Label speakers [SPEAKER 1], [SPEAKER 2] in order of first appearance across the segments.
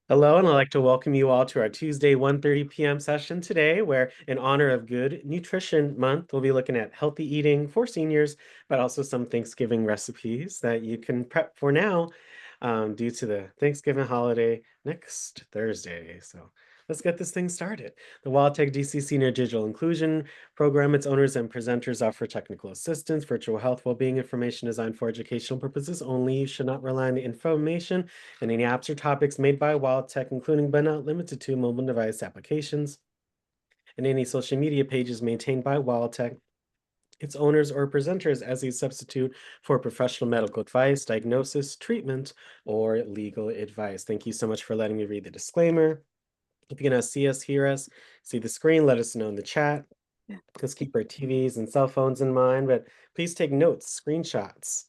[SPEAKER 1] Hello, and I'd like to welcome you all to our Tuesday 1:30 p.m. session today, where in honor of Good Nutrition Month, we'll be looking at healthy eating for seniors, but also some Thanksgiving recipes that you can prep for now due to the Thanksgiving holiday next Thursday. So let's get this thing started. The WildTech DC Senior Digital Inclusion Program, its owners and presenters offer technical assistance, virtual health, well-being information designed for educational purposes only. You should not rely on the information and any apps or topics made by WildTech, including but not limited to mobile device applications, and any social media pages maintained by WildTech, its owners, or presenters as a substitute for professional medical advice, diagnosis, treatment, or legal advice. Thank you so much for letting me read the disclaimer. If you can see us, hear us, see the screen, let us know in the chat. Let's keep our TVs and cell phones in mind, but please take notes, screenshots,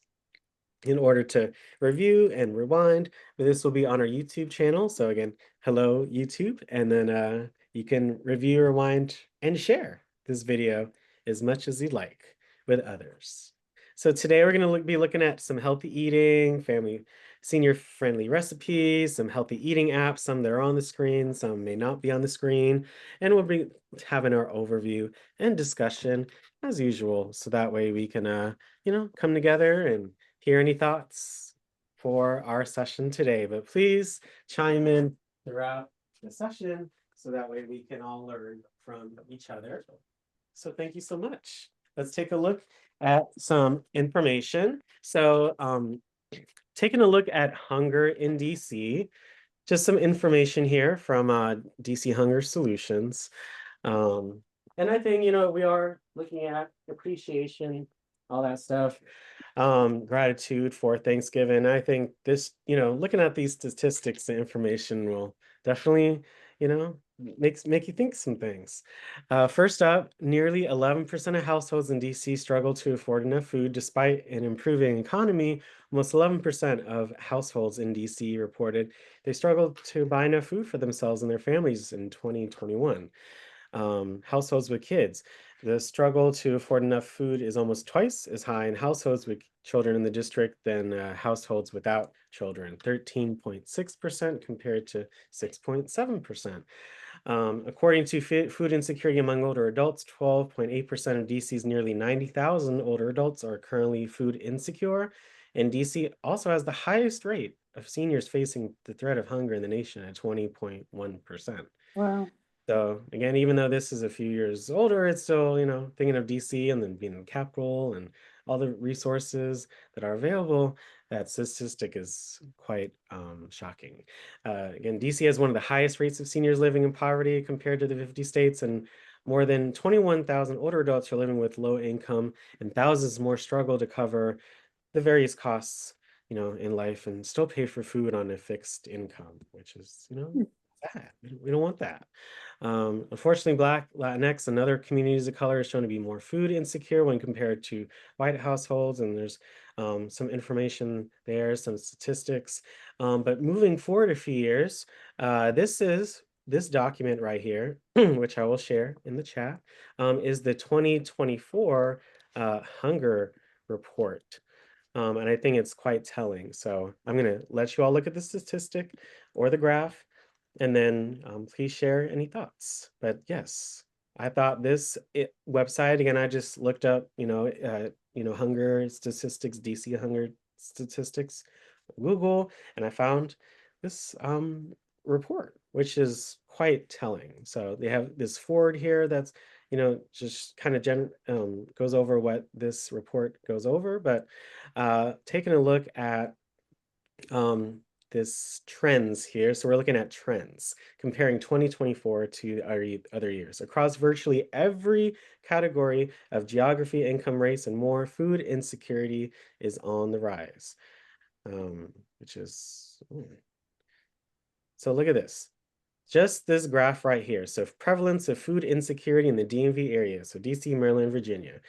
[SPEAKER 1] in order to review and rewind. This will be on our YouTube channel. So again, hello YouTube, and then you can review, rewind, and share this video as much as you'd like with others. So today we're going to be looking at some healthy eating, family, senior friendly recipes, some healthy eating apps, some that are on the screen, some may not be on the screen, and we'll be having our overview and discussion as usual. So that way we can, come together and hear any thoughts for our session today, but please chime in throughout the session so that way we can all learn from each other. So thank you so much. Let's take a look at some information. So taking a look at hunger in DC, just some information here from DC Hunger Solutions. And I think, we are looking at appreciation, all that stuff, gratitude for Thanksgiving. I think this, looking at these statistics, the information will definitely, make you think some things. First up, nearly 11% of households in DC struggle to afford enough food despite an improving economy. Almost 11% of households in DC reported they struggled to buy enough food for themselves and their families in 2021. Households with kids. The struggle to afford enough food is almost twice as high in households with children in the district than households without children, 13.6% compared to 6.7%. According to Food Insecurity Among Older Adults, 12.8% of DC's nearly 90,000 older adults are currently food insecure. And DC also has the highest rate of seniors facing the threat of hunger in the nation at 20.1%.
[SPEAKER 2] Wow.
[SPEAKER 1] So again, even though this is a few years older, it's still, thinking of DC and then being the capital and all the resources that are available, that statistic is quite shocking. Again, DC has one of the highest rates of seniors living in poverty compared to the 50 states, and more than 21,000 older adults are living with low income, and thousands more struggle to cover the various costs, in life and still pay for food on a fixed income, which is,
[SPEAKER 2] Hmm.
[SPEAKER 1] sad. We don't want that. Unfortunately, Black, Latinx, and other communities of color are shown to be more food insecure when compared to white households. And there's some information there, some statistics. But moving forward a few years, this document right here, which I will share in the chat, is the 2024 hunger report. And I think it's quite telling. So I'm going to let you all look at the statistic or the graph, and then please share any thoughts. But yes, I thought this website again. I just looked up, hunger statistics, DC hunger statistics, Google, and I found this report, which is quite telling. So they have this forward here that's, just kind of goes over what this report goes over, but taking a look at um, this trends here. So we're looking at trends comparing 2024 to our other years. Across virtually every category of geography, income, race, and more, food insecurity is on the rise, which is, so look at this. Just this graph right here. So prevalence of food insecurity in the DMV area. So DC, Maryland, Virginia.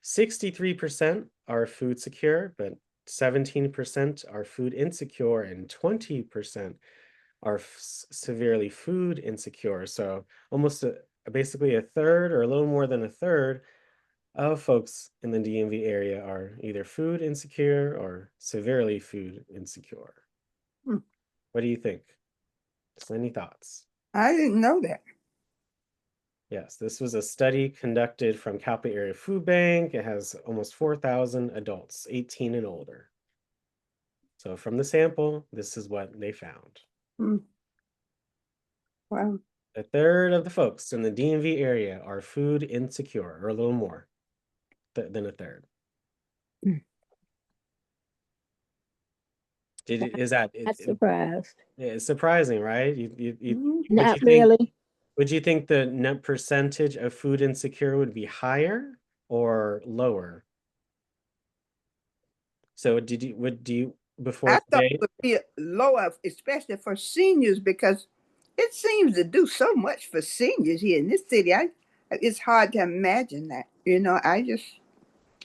[SPEAKER 1] 63% are food secure, but 17% are food insecure, and 20% are severely food insecure. So almost basically a third or a little more than a third of folks in the DMV area are either food insecure or severely food insecure.
[SPEAKER 2] Hmm.
[SPEAKER 1] What do you think? Just any thoughts?
[SPEAKER 2] I didn't know that.
[SPEAKER 1] Yes, this was a study conducted from Calpa Area Food Bank. It has almost 4,000 adults, 18 and older. So from the sample, this is what they found.
[SPEAKER 2] Hmm. Wow.
[SPEAKER 1] A third of the folks in the DMV area are food insecure, or a little more than a third.
[SPEAKER 2] Hmm.
[SPEAKER 1] Is that
[SPEAKER 3] Not surprised.
[SPEAKER 1] it's surprising, right?
[SPEAKER 2] Mhm.
[SPEAKER 1] Would
[SPEAKER 3] Not
[SPEAKER 1] you think
[SPEAKER 3] really.
[SPEAKER 1] would you think the net percentage of food insecure would be higher or lower? So do you before
[SPEAKER 2] I thought it
[SPEAKER 1] today?
[SPEAKER 2] would be lower, especially for seniors, because it seems to do so much for seniors here in this city. It's hard to imagine that. I just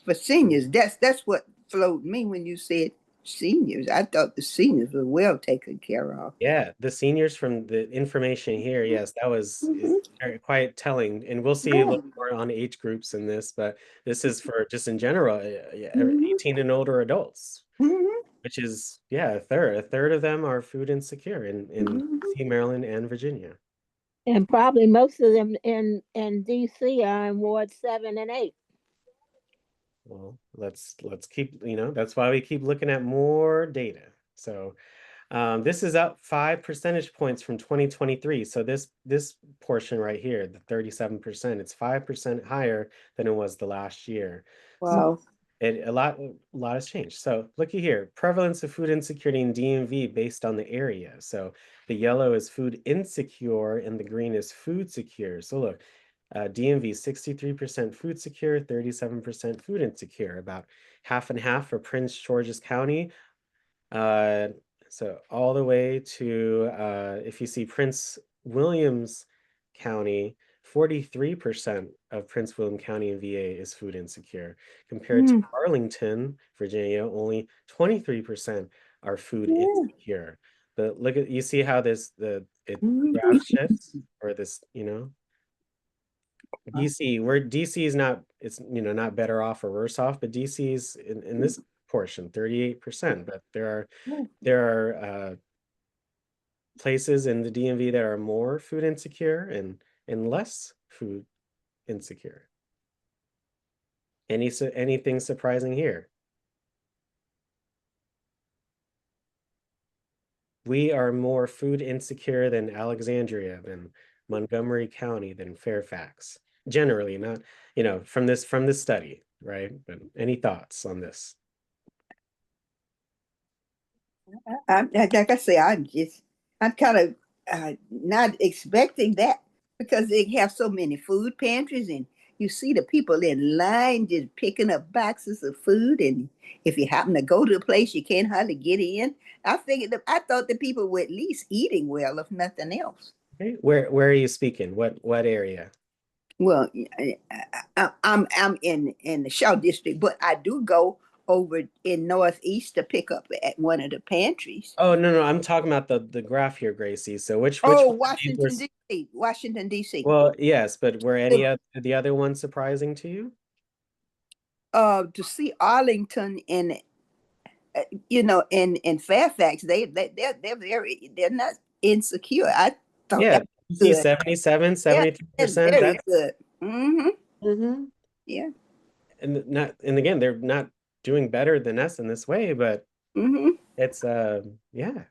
[SPEAKER 2] for seniors. That's what flowed me when you said seniors. I thought the seniors were well taken care of.
[SPEAKER 1] Yeah, the seniors from the information here, yes, that was
[SPEAKER 2] Hmm.
[SPEAKER 1] quite telling. And we'll see a little more on age groups in this, but this is for just in general, yeah,
[SPEAKER 2] Hmm.
[SPEAKER 1] 18 and older adults,
[SPEAKER 2] Hmm.
[SPEAKER 1] which is, yeah, a third. A third of them are food insecure in
[SPEAKER 2] Hmm.
[SPEAKER 1] DC, Maryland, and Virginia.
[SPEAKER 3] And probably most of them in DC are in Ward 7 and 8.
[SPEAKER 1] Well, let's keep, that's why we keep looking at more data. So this is up 5 percentage points from 2023. So this portion right here, the 37%, it's 5% higher than it was the last year. So
[SPEAKER 2] Wow.
[SPEAKER 1] a lot has changed. So looky here, prevalence of food insecurity in DMV based on the area. So the yellow is food insecure and the green is food secure. So look, DMV 63% food secure, 37% food insecure, about half and half for Prince George's County. Uh, so all the way to if you see Prince Williams County, 43% of Prince William County in VA is food insecure, compared to
[SPEAKER 2] Mm.
[SPEAKER 1] Arlington, Virginia, only 23% are food
[SPEAKER 2] Yeah.
[SPEAKER 1] insecure. But look at you see how the graph
[SPEAKER 2] Mhm.
[SPEAKER 1] shifts, or this, DC is not, it's not better off or worse off, but DC is in this portion 38%, but there are places in the DMV that are more food insecure and less food insecure. Anything surprising here? We are more food insecure than Alexandria, than Montgomery County, than Fairfax. Generally, not, from this study, right? But any thoughts on this?
[SPEAKER 2] Like I say, I'm kind of not expecting that because they have so many food pantries and you see the people in line just picking up boxes of food. And if you happen to go to a place, you can't hardly get in. I thought the people were at least eating well, if nothing else.
[SPEAKER 1] Okay. Where are you speaking? What area?
[SPEAKER 2] Well, I'm in the Shaw District, but I do go over in Northeast to pick up at one of the pantries.
[SPEAKER 1] Oh, no, I'm talking about the graph here, Gracie. So which
[SPEAKER 2] Oh,
[SPEAKER 1] one of these were
[SPEAKER 2] Washington D.C. Washington D.C.
[SPEAKER 1] well, yes, but were any of the other ones surprising to you?
[SPEAKER 2] To see Arlington in in Fairfax, they're not insecure. I thought
[SPEAKER 1] Yeah,
[SPEAKER 2] that
[SPEAKER 1] you
[SPEAKER 2] was
[SPEAKER 1] see
[SPEAKER 2] good.
[SPEAKER 1] 77,
[SPEAKER 2] Yeah, that's
[SPEAKER 1] 73%.
[SPEAKER 2] very
[SPEAKER 1] That's
[SPEAKER 2] good. Mm-hmm.
[SPEAKER 1] Mhm.
[SPEAKER 2] Yeah.
[SPEAKER 1] And again, they're not doing better than us in this way, but
[SPEAKER 2] Mm-hmm.
[SPEAKER 1] it's yeah,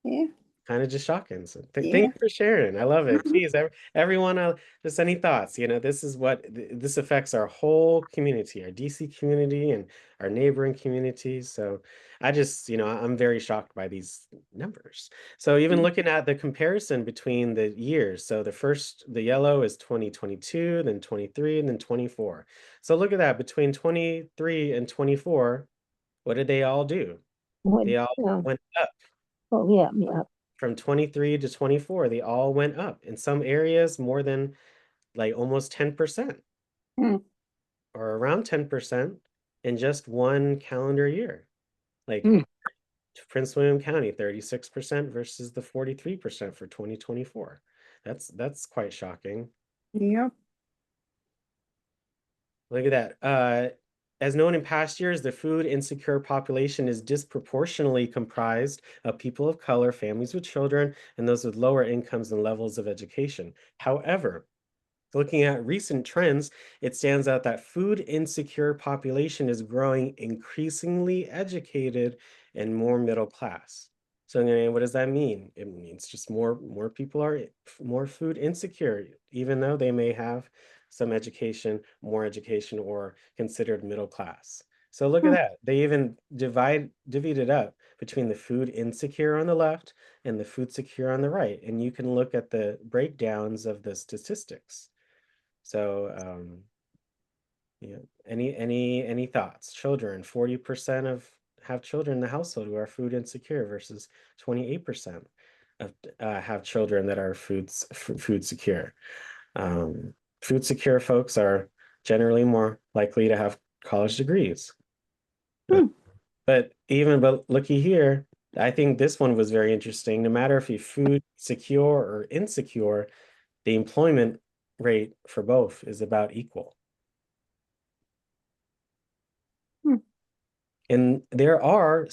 [SPEAKER 2] Yeah.
[SPEAKER 1] kind of just shocking. So thank
[SPEAKER 2] Yeah.
[SPEAKER 1] you for sharing. I love it.
[SPEAKER 2] Mm-hmm.
[SPEAKER 1] Please, everyone, just any thoughts? This is what this affects our whole community, our DC community, and our neighboring communities. So I'm very shocked by these numbers. So even looking at the comparison between the years, so the yellow is 2022, then 23, and then 24. So look at that between 23 and 24. What did they all do? They
[SPEAKER 3] When,
[SPEAKER 1] all went up.
[SPEAKER 3] oh, yeah, yeah.
[SPEAKER 1] From 23 to 24, they all went up. In some areas, more than like almost 10%
[SPEAKER 2] Mm.
[SPEAKER 1] or around 10% in just one calendar year. Like
[SPEAKER 3] Mm.
[SPEAKER 1] Prince William County, 36% versus the 43% for 2024. That's quite shocking.
[SPEAKER 2] Yeah.
[SPEAKER 1] Look at that. as known in past years, the food insecure population is disproportionately comprised of people of color, families with children, and those with lower incomes and levels of education. However, looking at recent trends, it stands out that food insecure population is growing increasingly educated and more middle class. So what does that mean? It means just more people are more food insecure, even though they may have some education, more education, or considered middle class. So look at
[SPEAKER 2] Hmm.
[SPEAKER 1] that. They even divvied it up between the food insecure on the left and the food secure on the right. And you can look at the breakdowns of the statistics. So, yeah, any thoughts? Children, 40% of have children in the household who are food insecure versus 28% of have children that are food secure. Um, Food secure folks are generally more likely to have college degrees.
[SPEAKER 2] Hmm.
[SPEAKER 1] But looky here, I think this one was very interesting. No matter if you're food secure or insecure, the employment rate for both is about equal.
[SPEAKER 2] Hmm.
[SPEAKER 1] And there are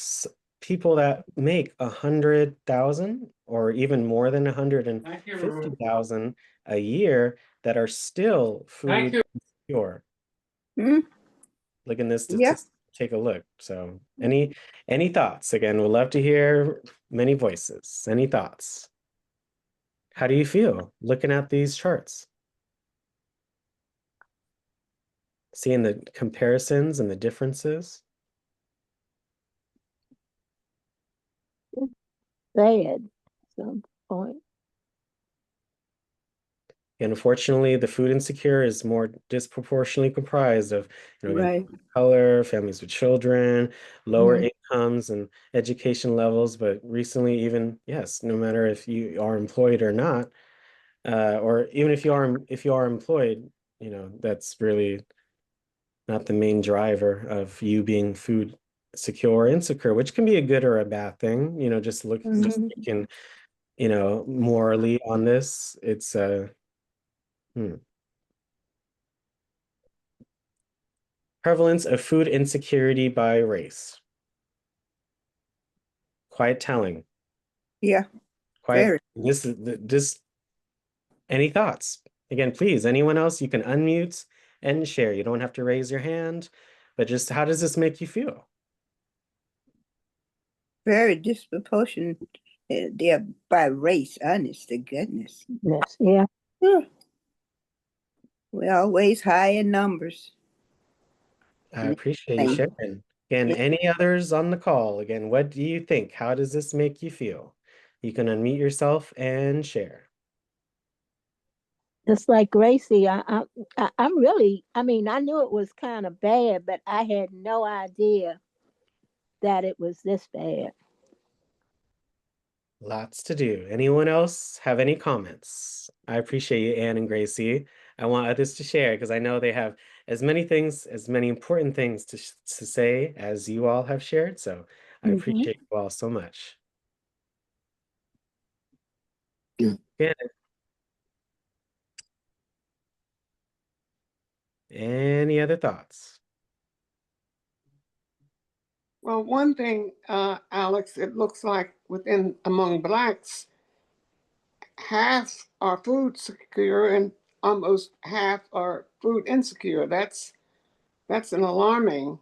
[SPEAKER 1] people that make 100,000 or even more than 150,000 a year that are still food insecure.
[SPEAKER 2] Hmm.
[SPEAKER 1] Look in this
[SPEAKER 2] Yeah.
[SPEAKER 1] statistic, take a look. So any thoughts? Again, we'd love to hear many voices. Any thoughts? How do you feel looking at these charts? Seeing the comparisons and the differences?
[SPEAKER 3] Sad at some point.
[SPEAKER 1] And unfortunately, the food insecure is more disproportionately comprised of, again,
[SPEAKER 2] Right.
[SPEAKER 1] people of color, families with children, lower
[SPEAKER 2] Mm.
[SPEAKER 1] incomes and education levels. But recently, even yes, no matter if you are employed or not, or even if you are employed, that's really not the main driver of you being food secure or insecure, which can be a good or a bad thing. Just
[SPEAKER 2] Mhm.
[SPEAKER 1] thinking, morally on this, it's hmm. Prevalence of food insecurity by race. Quite telling.
[SPEAKER 2] Yeah.
[SPEAKER 1] Quite
[SPEAKER 2] Very.
[SPEAKER 1] this any thoughts? Again, please, anyone else, you can unmute and share. You don't have to raise your hand, but just how does this make you feel?
[SPEAKER 2] Very disproportionate. They're by race. Honest to goodness.
[SPEAKER 3] Yes, yeah.
[SPEAKER 2] Huh. We're always high in numbers.
[SPEAKER 1] I
[SPEAKER 2] And
[SPEAKER 1] appreciate you
[SPEAKER 2] everything.
[SPEAKER 1] sharing. Again,
[SPEAKER 2] Yeah.
[SPEAKER 1] any others on the call? Again, what do you think? How does this make you feel? You can unmute yourself and share.
[SPEAKER 3] Just like Gracie, I'm really, I mean, I knew it was kind of bad, but I had no idea that it was this bad.
[SPEAKER 1] Lots to do. Anyone else have any comments? I appreciate you, Anne and Gracie. I want others to share because I know they have as many things, as many important things to say as you all have shared. So I
[SPEAKER 3] Hmm.
[SPEAKER 1] appreciate you all so much.
[SPEAKER 2] Yeah.
[SPEAKER 1] Good. Any other thoughts?
[SPEAKER 4] Well, one thing, Alex, it looks like among Blacks, half are food secure and almost half are food insecure. That's an alarming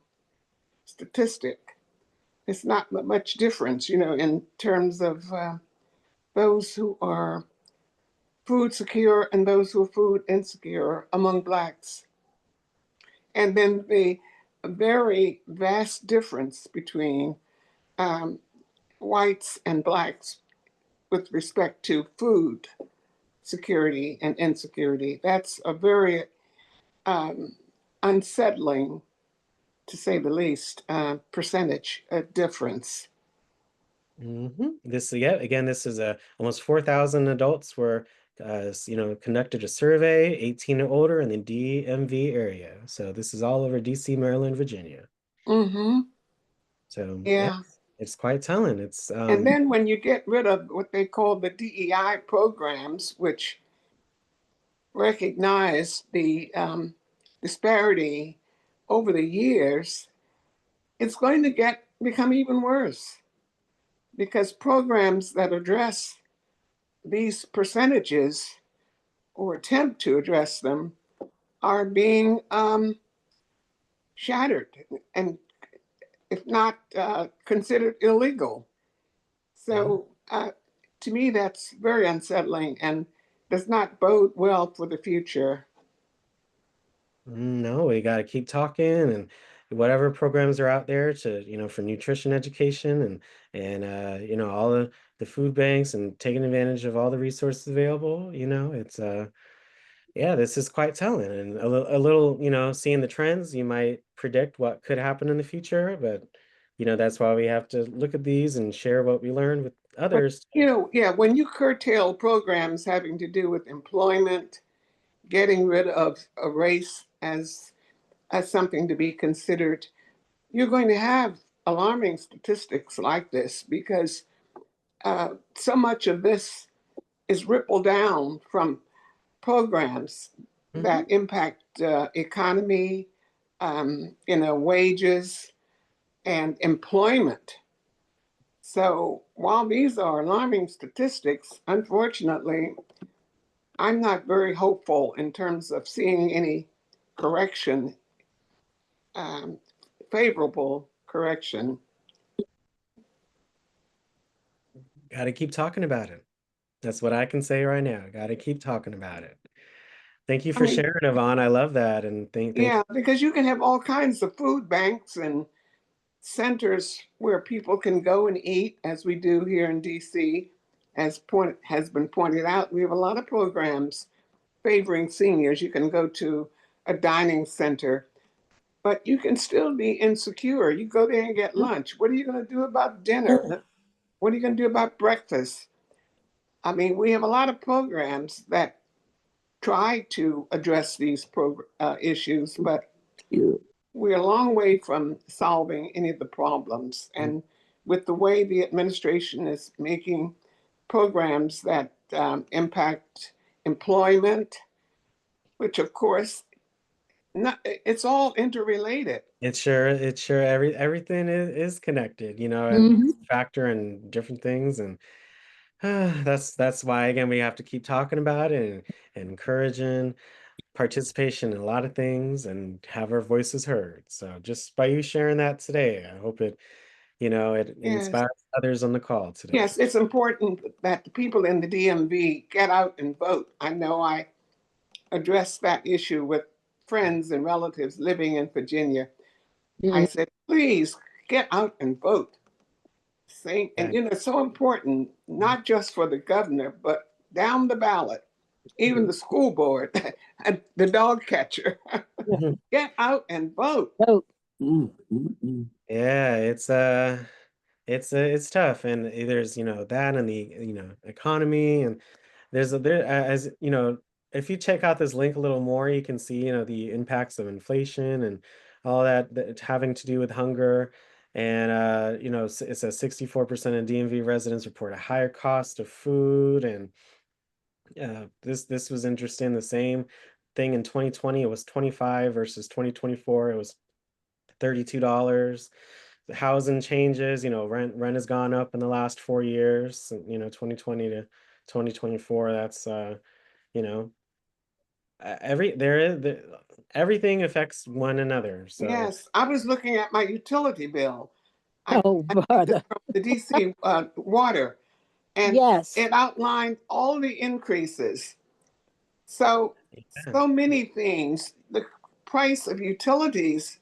[SPEAKER 4] statistic. It's not much difference, in terms of those who are food secure and those who are food insecure among Blacks. And then the very vast difference between um, whites and Blacks with respect to food security and insecurity. That's a very um, unsettling, to say the least, percentage difference.
[SPEAKER 1] This again, this is almost 4,000 adults were conducted a survey, 18 and older in the DMV area. So this is all over DC, Maryland, Virginia.
[SPEAKER 4] Mm-hmm.
[SPEAKER 1] So yeah,
[SPEAKER 4] Yeah.
[SPEAKER 1] it's quite telling. It's
[SPEAKER 4] And then when you get rid of what they call the DEI programs, which recognize the disparity over the years, it's going to become even worse because programs that address these percentages or attempt to address them are being shattered and, if not considered illegal. So to me, that's very unsettling and does not bode well for the future.
[SPEAKER 1] No, we got to keep talking and whatever programs are out there to, for nutrition education and all the food banks and taking advantage of all the resources available, it's yeah, this is quite telling and a little, seeing the trends, you might predict what could happen in the future, but that's why we have to look at these and share what we learned with
[SPEAKER 4] But,
[SPEAKER 1] others.
[SPEAKER 4] yeah, when you curtail programs having to do with employment, getting rid of a race as something to be considered, you're going to have alarming statistics like this because so much of this is rippled down from programs that impact economy, wages and employment. So while these are alarming statistics, unfortunately, I'm not very hopeful in terms of seeing any correction, um, favorable correction.
[SPEAKER 1] Got to keep talking about it. That's what I can say right now. Got to keep talking about it. Thank you
[SPEAKER 4] I
[SPEAKER 1] for
[SPEAKER 4] mean,
[SPEAKER 1] sharing, Yvonne. I love that. And thank
[SPEAKER 4] yeah, because you can have all kinds of food banks and centers where people can go and eat, as we do here in DC. As has been pointed out, we have a lot of programs favoring seniors. You can go to a dining center, but you can still be insecure. You go there and get lunch. What are you going to do about dinner? What are you going to do about breakfast? I mean, we have a lot of programs that try to address these issues, but we're a long way from solving any of the problems. And with the way the administration is making programs that impact employment, which of course, it's all interrelated.
[SPEAKER 1] it's sure everything is connected, and
[SPEAKER 3] Hmm.
[SPEAKER 1] factor in different things. And that's why again we have to keep talking about it and encouraging participation in a lot of things and have our voices heard. So just by you sharing that today, I hope it
[SPEAKER 4] Yes.
[SPEAKER 1] inspires others on the call today.
[SPEAKER 4] Yes, it's important that the people in the DMV get out and vote. I know I addressed that issue with friends and relatives living in Virginia. I
[SPEAKER 3] Yeah.
[SPEAKER 4] said, please get out and vote.
[SPEAKER 1] Yeah.
[SPEAKER 4] And it's so important, not just for the governor, but down the ballot, even the school board and the dog catcher. Get out and vote.
[SPEAKER 3] So,
[SPEAKER 1] Yeah, it's tough, and there's that and the economy, and as if you check out this link a little more, you can see the impacts of inflation and all that having to do with hunger, and it says 64% of DMV residents report a higher cost of food, and this was interesting. The same thing in 2020, it was 25 versus 2024, it was $32. The housing changes, rent has gone up in the last 4 years, 2020 to 2024. That's you know, everything affects one another. So
[SPEAKER 4] Yes, I was looking at my utility bill.
[SPEAKER 3] oh,
[SPEAKER 4] I used it
[SPEAKER 3] brother.
[SPEAKER 4] from the DC water, and
[SPEAKER 3] Yes.
[SPEAKER 4] it outlined all the increases. So,
[SPEAKER 1] yeah,
[SPEAKER 4] so many things. The price of utilities,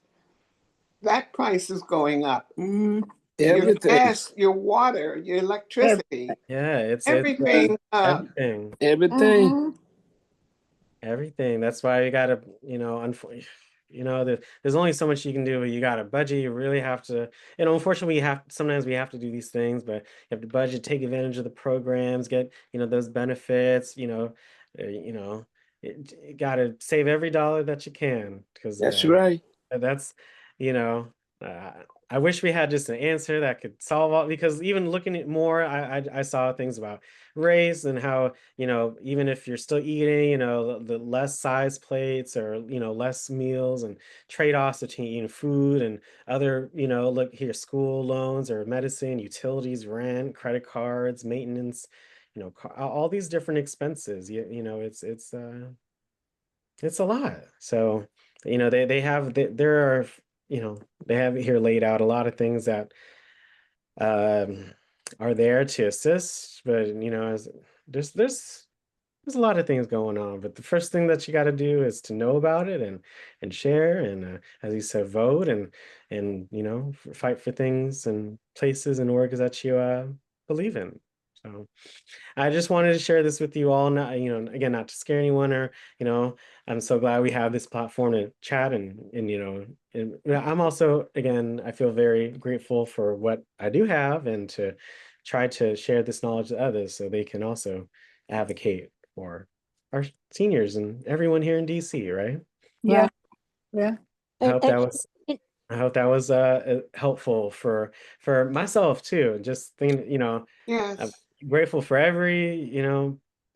[SPEAKER 4] that price is going up. Your
[SPEAKER 5] Everything,
[SPEAKER 4] gas, your water, your electricity,
[SPEAKER 1] yeah, it's
[SPEAKER 4] everything.
[SPEAKER 1] everything.
[SPEAKER 5] everything.
[SPEAKER 4] Mhm.
[SPEAKER 1] Everything. That's why you gotta, there's only so much you can do, but you gotta budget. You really have to, unfortunately, sometimes we have to do these things, but you have to budget, take advantage of the programs, get, those benefits, you gotta save every dollar that you can, because
[SPEAKER 5] That's right.
[SPEAKER 1] that's, you know, uh, I wish we had just an answer that could solve all, because even looking at more, I saw things about race and how, even if you're still eating, the less size plates, or, less meals, and trade-offs between eating food and other, look here, school loans or medicine, utilities, rent, credit cards, maintenance, all these different expenses. It's a lot. So, they have, there are, they have here laid out a lot of things that um, are there to assist, but there's a lot of things going on. But the first thing that you got to do is to know about it, and share, and as you said, vote, and fight for things and places and orgs that you believe in. So I just wanted to share this with you all. Not, again, not to scare anyone, or, I'm so glad we have this platform to chat, and I'm also, again, I feel very grateful for what I do have, and to try to share this knowledge to others so they can also advocate for our seniors and everyone here in DC, right?
[SPEAKER 2] Yeah, yeah.
[SPEAKER 1] I hope
[SPEAKER 3] And
[SPEAKER 1] that was
[SPEAKER 3] it-
[SPEAKER 1] I hope that was helpful for myself too. Just think, I'm
[SPEAKER 4] Yes.
[SPEAKER 1] grateful for every,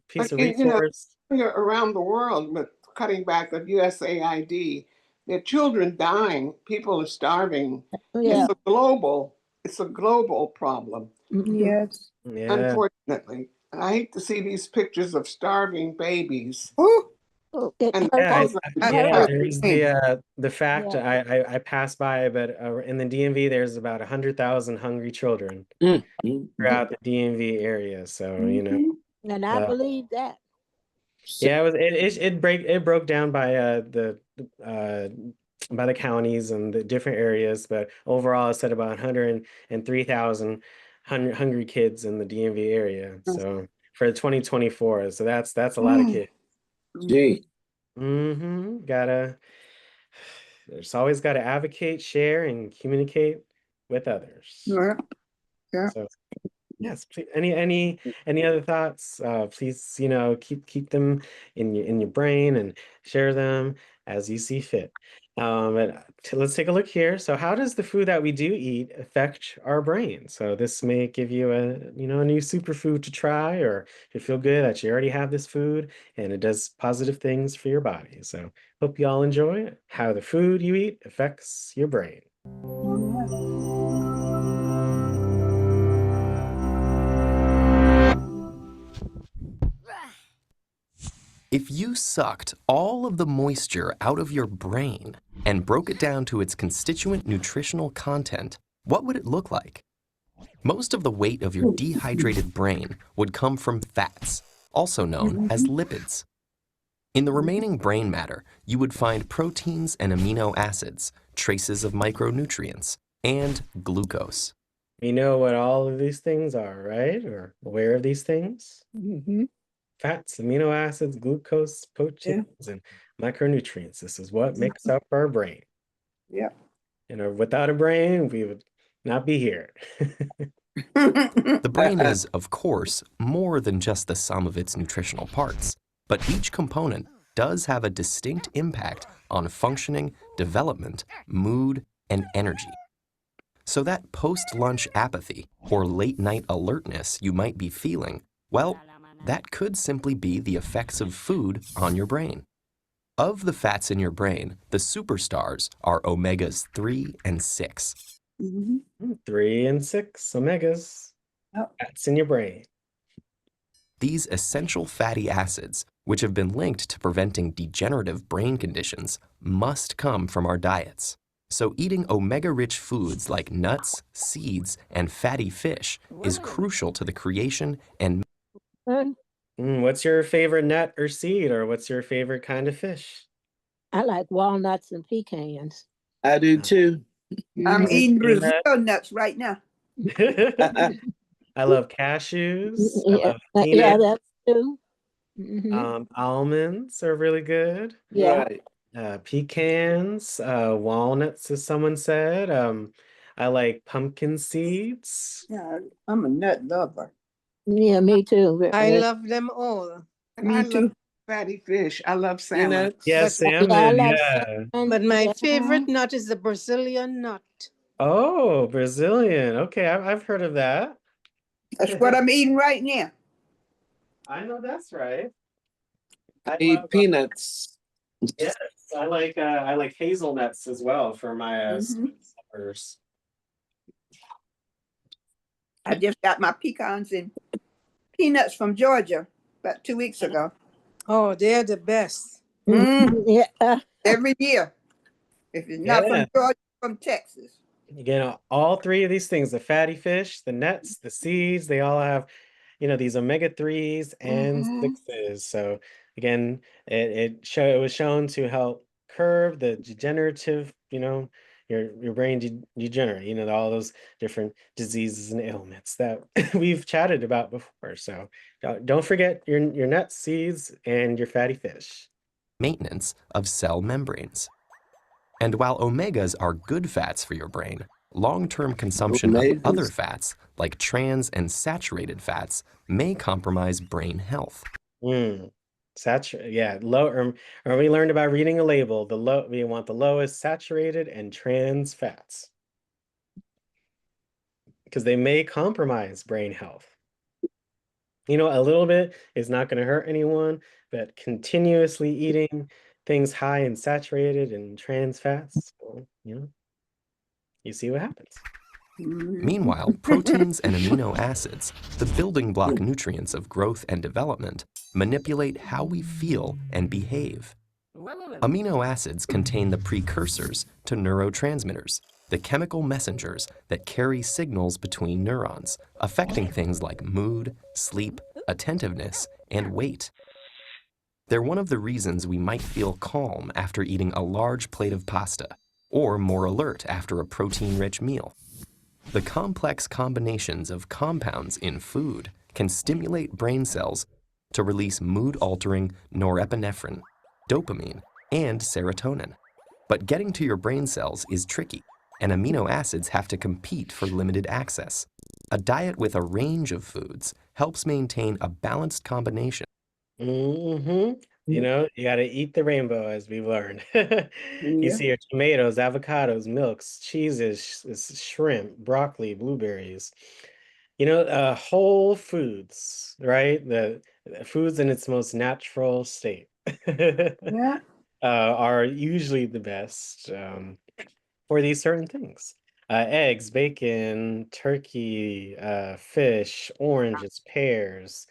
[SPEAKER 1] piece
[SPEAKER 4] But
[SPEAKER 1] of resource.
[SPEAKER 4] you're around the world with cutting back of USAID, there are children dying, people are starving.
[SPEAKER 3] yeah.
[SPEAKER 4] It's a global problem,
[SPEAKER 3] Mhm.
[SPEAKER 2] Yes.
[SPEAKER 1] Yeah.
[SPEAKER 4] unfortunately. I hate to see these pictures of starving babies.
[SPEAKER 2] Oh,
[SPEAKER 3] Oh, it
[SPEAKER 4] And
[SPEAKER 3] hurts.
[SPEAKER 1] Yeah,
[SPEAKER 4] those are
[SPEAKER 3] It
[SPEAKER 1] yeah.
[SPEAKER 3] hurts.
[SPEAKER 1] There's
[SPEAKER 4] pain.
[SPEAKER 1] the fact,
[SPEAKER 3] Yeah.
[SPEAKER 1] I passed by, but in the DMV, there's about 100,000 hungry children throughout the DMV area. So,
[SPEAKER 2] mhm.
[SPEAKER 3] And I
[SPEAKER 1] uh,
[SPEAKER 3] believe that.
[SPEAKER 1] yeah, it broke down by by the counties and the different areas, but overall, it said about 103,000 hungry kids in the DMV area. So for 2024, so that's a lot of
[SPEAKER 2] Mm.
[SPEAKER 1] kids.
[SPEAKER 5] Gee,
[SPEAKER 1] Gotta There's always gotta advocate, share, and communicate with others.
[SPEAKER 2] Yeah, yeah.
[SPEAKER 1] So yes, any other thoughts? Please, keep them in your brain, and share them as you see fit. Let's take a look here. So, how does the food that we do eat affect our brain? So, this may give you a new superfood to try, or if you feel good that you already have this food and it does positive things for your body. So, hope you all enjoy how the food you eat affects your brain.
[SPEAKER 6] If you sucked all of the moisture out of your brain and broke it down to its constituent nutritional content, what would it look like? Most of the weight of your dehydrated brain would come from fats, also known as lipids. In the remaining brain matter, you would find proteins and amino acids, traces of micronutrients, and glucose.
[SPEAKER 1] We know what all of these things are, right? Or aware of these things?
[SPEAKER 3] Hmm.
[SPEAKER 1] Fats, amino acids, glucose, proteins, and micronutrients. This is what makes up our brain.
[SPEAKER 2] Yeah.
[SPEAKER 1] Without a brain, we would not be here.
[SPEAKER 6] The brain is, of course, more than just the sum of its nutritional parts, but each component does have a distinct impact on functioning, development, mood, and energy. So that post-lunch apathy or late-night alertness you might be feeling, well, that could simply be the effects of food on your brain. Of the fats in your brain, the superstars are omegas 3 and 6.
[SPEAKER 1] 3 and 6 omegas.
[SPEAKER 2] Oh.
[SPEAKER 1] Fats in your brain.
[SPEAKER 6] These essential fatty acids, which have been linked to preventing degenerative brain conditions, must come from our diets. So eating omega-rich foods like nuts, seeds, and fatty fish is crucial to the creation and
[SPEAKER 1] What's your favorite nut or seed, or what's your favorite kind of fish?
[SPEAKER 3] I like walnuts and pecans.
[SPEAKER 5] I do too.
[SPEAKER 2] I'm
[SPEAKER 3] Mhm.
[SPEAKER 2] eating
[SPEAKER 1] Peanut.
[SPEAKER 2] Brazil nuts right now.
[SPEAKER 1] I love cashews. I
[SPEAKER 3] Yeah,
[SPEAKER 1] love
[SPEAKER 3] yeah,
[SPEAKER 1] peanuts.
[SPEAKER 3] that's too. Hmm.
[SPEAKER 1] Almonds are really good.
[SPEAKER 3] Yeah.
[SPEAKER 5] Right.
[SPEAKER 1] Pecans, walnuts, as someone said. I like pumpkin seeds.
[SPEAKER 2] Yeah, I'm a nut lover.
[SPEAKER 3] Yeah, me too.
[SPEAKER 7] I love them all.
[SPEAKER 4] And
[SPEAKER 2] Me
[SPEAKER 4] I
[SPEAKER 2] too.
[SPEAKER 4] love fatty fish. I love salmon.
[SPEAKER 5] Peanuts.
[SPEAKER 1] Yeah,
[SPEAKER 7] But-
[SPEAKER 3] Yeah, I
[SPEAKER 1] salmon.
[SPEAKER 3] love
[SPEAKER 1] Yeah.
[SPEAKER 3] salmon.
[SPEAKER 7] But my
[SPEAKER 3] Yeah.
[SPEAKER 7] favorite nut is the Brazilian nut.
[SPEAKER 1] Oh, Brazilian. Okay, I've heard of that.
[SPEAKER 2] That's what I'm eating right now.
[SPEAKER 1] I know that's right. I
[SPEAKER 5] Eat
[SPEAKER 1] love,
[SPEAKER 5] peanuts.
[SPEAKER 1] yes, I like hazelnuts as well for my
[SPEAKER 2] Mhm.
[SPEAKER 1] suppers.
[SPEAKER 2] I just got my pecans and peanuts from Georgia about 2 weeks ago.
[SPEAKER 7] Oh, they're the best.
[SPEAKER 2] Mm,
[SPEAKER 3] Yeah.
[SPEAKER 2] every year. If it's not
[SPEAKER 1] Yeah.
[SPEAKER 2] from Georgia, from Texas.
[SPEAKER 1] Again, all three of these things, the fatty fish, the nuts, the seeds, they all have, these omega-3s and
[SPEAKER 2] Mhm.
[SPEAKER 1] 6s. So again, it was shown to help curb the degenerative, your brain degenerate, all those different diseases and ailments that we've chatted about before. So don't forget your nuts, seeds, and your fatty fish.
[SPEAKER 6] Maintenance of cell membranes. And while omegas are good fats for your brain, long-term consumption of other
[SPEAKER 5] Omegas?
[SPEAKER 6] fats, like trans and saturated fats, may compromise brain health.
[SPEAKER 1] Mm. Low, or we learned about reading a label. We want the lowest saturated and trans fats because they may compromise brain health. A little bit is not going to hurt anyone, but continuously eating things high in saturated and trans fats, well, you see what happens.
[SPEAKER 6] Meanwhile, proteins and amino acids, the building block nutrients of growth and development, manipulate how we feel and behave. Amino acids contain the precursors to neurotransmitters, the chemical messengers that carry signals between neurons, affecting things like mood, sleep, attentiveness, and weight. They're one of the reasons we might feel calm after eating a large plate of pasta, or more alert after a protein-rich meal. The complex combinations of compounds in food can stimulate brain cells to release mood-altering norepinephrine, dopamine, and serotonin. But getting to your brain cells is tricky, and amino acids have to compete for limited access. A diet with a range of foods helps maintain a balanced combination.
[SPEAKER 1] You got to eat the rainbow, as we've learned. You
[SPEAKER 2] Yeah.
[SPEAKER 1] see your tomatoes, avocados, milks, cheeses, shrimp, broccoli, blueberries. Whole foods, right? The foods in its most natural state
[SPEAKER 2] Yeah.
[SPEAKER 1] are usually the best for these certain things. Eggs, bacon, turkey, fish, oranges, pears,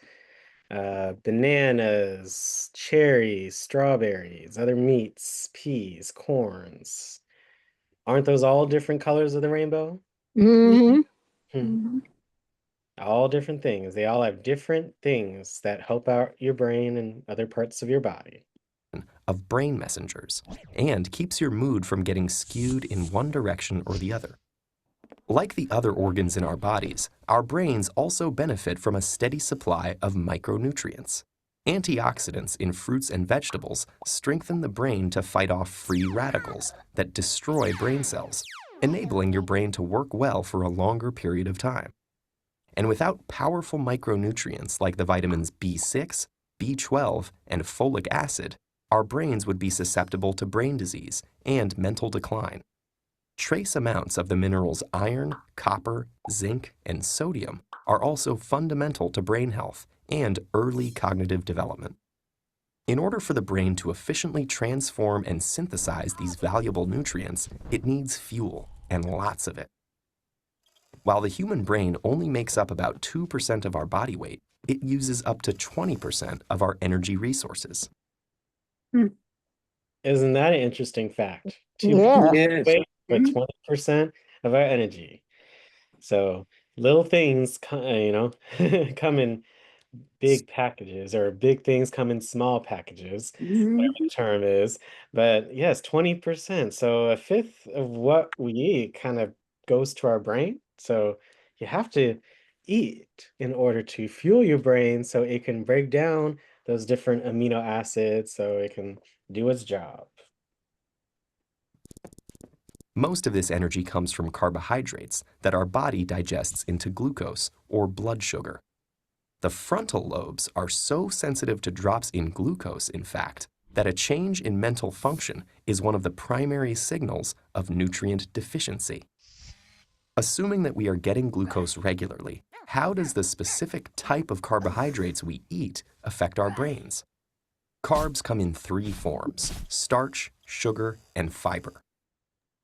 [SPEAKER 1] bananas, cherries, strawberries, other meats, peas, corns. Aren't those all different colors of the rainbow?
[SPEAKER 3] Hmm.
[SPEAKER 2] Mhm.
[SPEAKER 1] All different things. They all have different things that help out your brain and other parts of your body.
[SPEAKER 6] Of brain messengers and keeps your mood from getting skewed in one direction or the other. Like the other organs in our bodies, our brains also benefit from a steady supply of micronutrients. Antioxidants in fruits and vegetables strengthen the brain to fight off free radicals that destroy brain cells, enabling your brain to work well for a longer period of time. And without powerful micronutrients like the vitamins B6, B12, and folic acid, our brains would be susceptible to brain disease and mental decline. Trace amounts of the minerals iron, copper, zinc, and sodium are also fundamental to brain health and early cognitive development. In order for the brain to efficiently transform and synthesize these valuable nutrients, it needs fuel, and lots of it. While the human brain only makes up about 2% of our body weight, it uses up to 20% of our energy resources.
[SPEAKER 1] Isn't that an interesting fact?
[SPEAKER 3] Yeah.
[SPEAKER 5] Yes.
[SPEAKER 1] Weight for
[SPEAKER 2] Mhm.
[SPEAKER 1] 20% of our energy. So little things, come in big packages, or big things come in small packages, whatever
[SPEAKER 2] Mhm.
[SPEAKER 1] the term is. But yes, 20%. So a fifth of what we eat kind of goes to our brain. So you have to eat in order to fuel your brain so it can break down those different amino acids so it can do its job.
[SPEAKER 6] Most of this energy comes from carbohydrates that our body digests into glucose or blood sugar. The frontal lobes are so sensitive to drops in glucose, in fact, that a change in mental function is one of the primary signals of nutrient deficiency. Assuming that we are getting glucose regularly, how does the specific type of carbohydrates we eat affect our brains? Carbs come in three forms: starch, sugar, and fiber.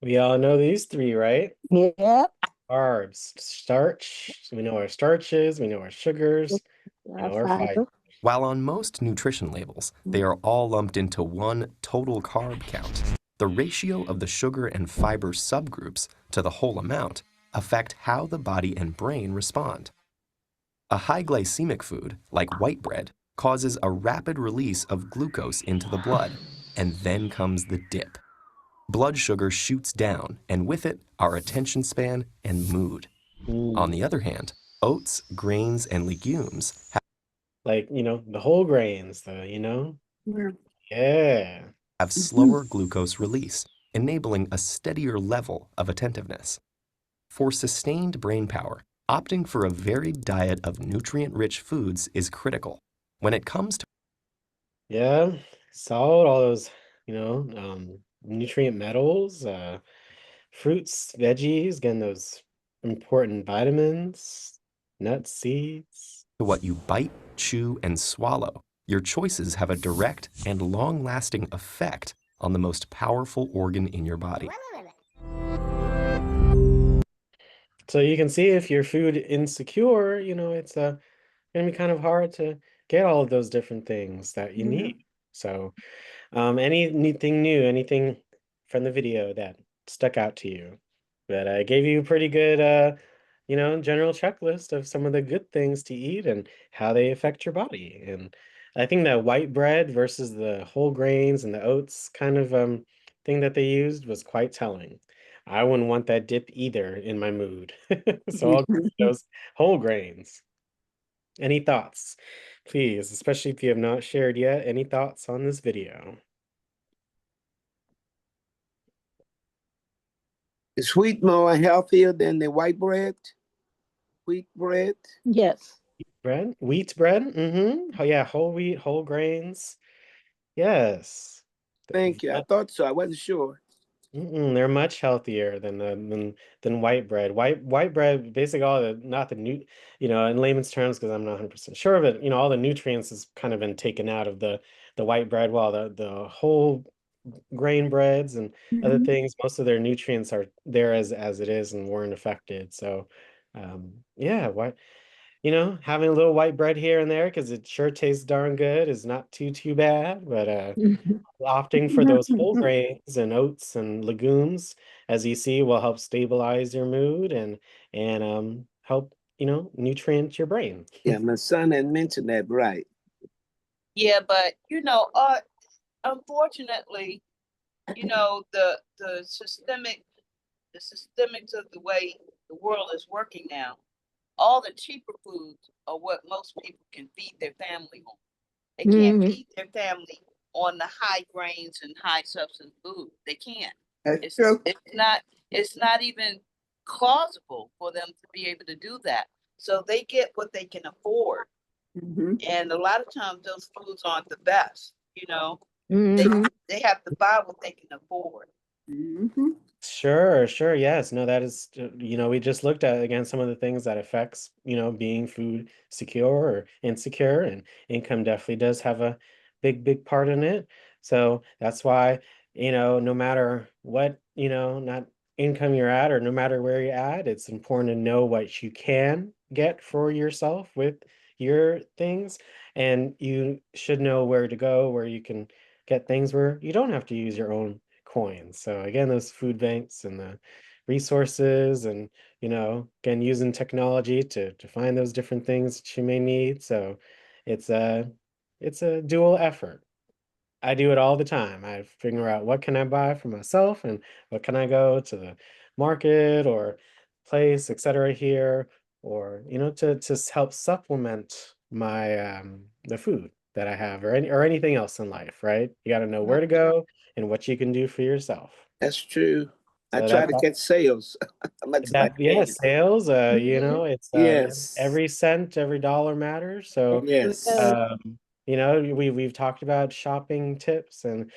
[SPEAKER 1] We all know these three, right?
[SPEAKER 3] Yep.
[SPEAKER 1] Carbs, starch. We know our starches, we know our sugars, we know our fiber.
[SPEAKER 3] Fiber.
[SPEAKER 6] While on most nutrition labels, they are all lumped into one total carb count, the ratio of the sugar and fiber subgroups to the whole amount affect how the body and brain respond. A high glycemic food, like white bread, causes a rapid release of glucose into the blood, and then comes the dip. Blood sugar shoots down, and with it, our attention span and mood. On the other hand, oats, grains, and legumes
[SPEAKER 1] Like, the whole grains, yeah.
[SPEAKER 6] have slower glucose release, enabling a steadier level of attentiveness. For sustained brain power, opting for a varied diet of nutrient-rich foods is critical. When it comes to
[SPEAKER 1] Yeah, salt, all those, nutrient metals, fruits, veggies, again, those important vitamins, nuts, seeds.
[SPEAKER 6] what you bite, chew, and swallow, your choices have a direct and long-lasting effect on the most powerful organ in your body.
[SPEAKER 1] So you can see if you're food insecure, it's gonna be kind of hard to get all of those different things that you need. So, anything new, anything from the video that stuck out to you? But I gave you a pretty good, general checklist of some of the good things to eat and how they affect your body. And I think that white bread versus the whole grains and the oats kind of thing that they used was quite telling. I wouldn't want that dip either in my mood. So I'll go with those whole grains. Any thoughts? Please, especially if you have not shared yet, any thoughts on this video?
[SPEAKER 5] Is wheat more healthier than the white bread? Wheat bread?
[SPEAKER 3] Yes.
[SPEAKER 1] Bread? Wheat bread? Mm-hmm. Oh yeah, whole wheat, whole grains. Yes.
[SPEAKER 5] Thank you. I thought so. I wasn't sure.
[SPEAKER 1] They're much healthier than white bread. White bread, basically all the not the new, in layman's terms, because I'm not 100% sure of it, all the nutrients has kind of been taken out of the white bread, while the whole grain breads and other things, most of their nutrients are there as it is and weren't affected. So yeah, what having a little white bread here and there because it sure tastes darn good is not too bad. But opting for those whole grains and oats and legumes, as you see, will help stabilize your mood and help, nutrient your brain.
[SPEAKER 5] Yeah, my son had mentioned that, right.
[SPEAKER 8] Yeah, but unfortunately, the systemics of the way the world is working now, all the cheaper foods are what most people can feed their family on. They can't feed their family on the high grains and high substance food. They can't.
[SPEAKER 2] That's true.
[SPEAKER 8] It's not even plausible for them to be able to do that. So they get what they can afford. And a lot of times those foods aren't the best, they have to buy what they can afford.
[SPEAKER 1] Sure. Yes. No, that is, we just looked at again some of the things that affects, being food secure or insecure, and income definitely does have a big part in it. So that's why, no matter what, not income you're at or no matter where you're at, it's important to know what you can get for yourself with your things. And you should know where to go, where you can get things where you don't have to use your own coins. So again, those food banks and the resources and, again, using technology to find those different things that you may need. So it's a dual effort. I do it all the time. I figure out what can I buy for myself and what can I go to the market or place, etc. here, or to help supplement my the food that I have or anything else in life, right? You got to know where to go and what you can do for yourself.
[SPEAKER 5] That's true. I
[SPEAKER 1] So
[SPEAKER 5] try to catch sales. Much as I can.
[SPEAKER 1] Sales, it's
[SPEAKER 5] Yes.
[SPEAKER 1] every cent, every dollar matters. So
[SPEAKER 5] Yes.
[SPEAKER 1] we've talked about shopping tips and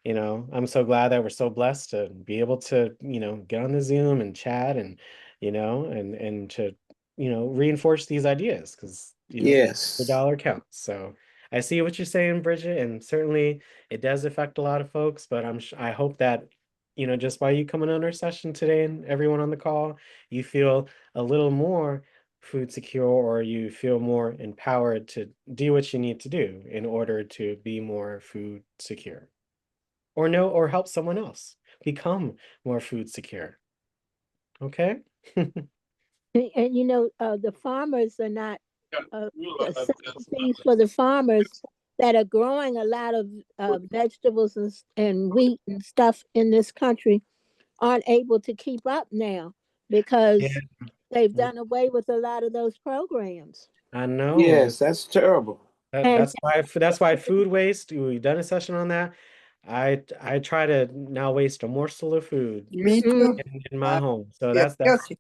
[SPEAKER 1] you know, I'm so glad that we're so blessed to be able to, you know, get on the Zoom and chat and, you know, and to, you know, reinforce these ideas because, you know, the
[SPEAKER 5] Yes.
[SPEAKER 1] dollar counts. So I see what you're saying, Bridget, and certainly it does affect a lot of folks, but I hope that, you know, just by you coming on our session today and everyone on the call, you feel a little more food secure, or you feel more empowered to do what you need to do in order to be more food secure, or know, or help someone else become more food secure. Okay.
[SPEAKER 3] And you know, the farmers are not the subsidies for the farmers that are growing a lot of vegetables and wheat and stuff in this country aren't able to keep up now
[SPEAKER 1] Yeah,
[SPEAKER 3] because they've done away with a lot of those programs.
[SPEAKER 1] I know.
[SPEAKER 5] Yes, that's terrible.
[SPEAKER 3] And
[SPEAKER 1] That's why food waste. We've done a session on that. I try to now waste a morsel of food
[SPEAKER 2] Me
[SPEAKER 3] mm,
[SPEAKER 2] too.
[SPEAKER 1] in my
[SPEAKER 2] I
[SPEAKER 1] home. So
[SPEAKER 2] feel
[SPEAKER 1] that's
[SPEAKER 2] guilty.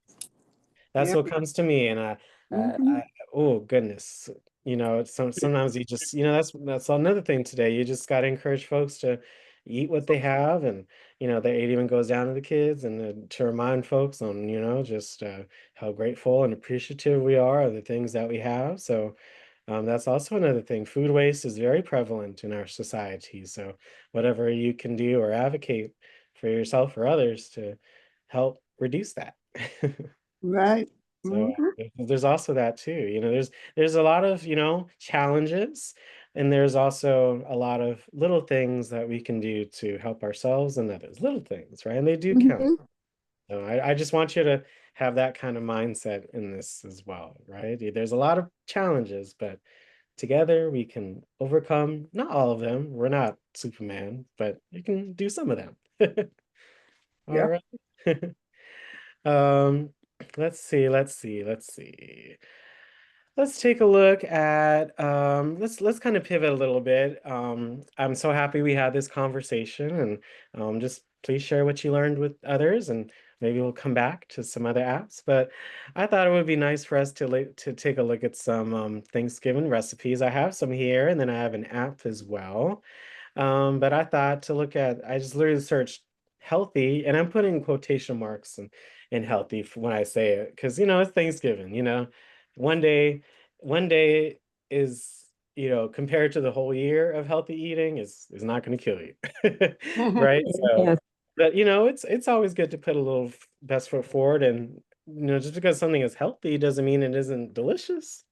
[SPEAKER 1] that's
[SPEAKER 2] Yeah.
[SPEAKER 1] what comes to me, and
[SPEAKER 2] Mhm.
[SPEAKER 1] oh goodness, you know, sometimes you just, you know, that's another thing today. You just got to encourage folks to eat what they have, and you know, that it even goes down to the kids, and to remind folks on, you know, just how grateful and appreciative we are of the things that we have. So that's also another thing. Food waste is very prevalent in our society. So whatever you can do or advocate for yourself or others to help reduce that.
[SPEAKER 2] Right.
[SPEAKER 1] So
[SPEAKER 2] Mhm.
[SPEAKER 1] there's also that too. You know, there's a lot of, you know, challenges, and there's also a lot of little things that we can do to help ourselves and others. Little things, right? And they do count.
[SPEAKER 3] mhm.
[SPEAKER 1] So I just want you to have that kind of mindset in this as well, right? There's a lot of challenges, but together we can overcome not all of them. We're not Superman, but you can do some of them. All
[SPEAKER 2] Yeah.
[SPEAKER 1] right. Um, let's see. Let's take a look at let's kind of pivot a little bit. I'm so happy we had this conversation, and just please share what you learned with others, and maybe we'll come back to some other apps. But I thought it would be nice for us to take a look at some Thanksgiving recipes. I have some here, and then I have an app as well. But I thought to look at, I just literally searched healthy, and I'm putting quotation marks in healthy when I say it, because you know it's Thanksgiving. You know, one day, one day is, you know, compared to the whole year of healthy eating is not going to kill you, right? So,
[SPEAKER 3] Yeah.
[SPEAKER 1] but you know, it's always good to put a little best foot forward, and you know, just because something is healthy doesn't mean it isn't delicious.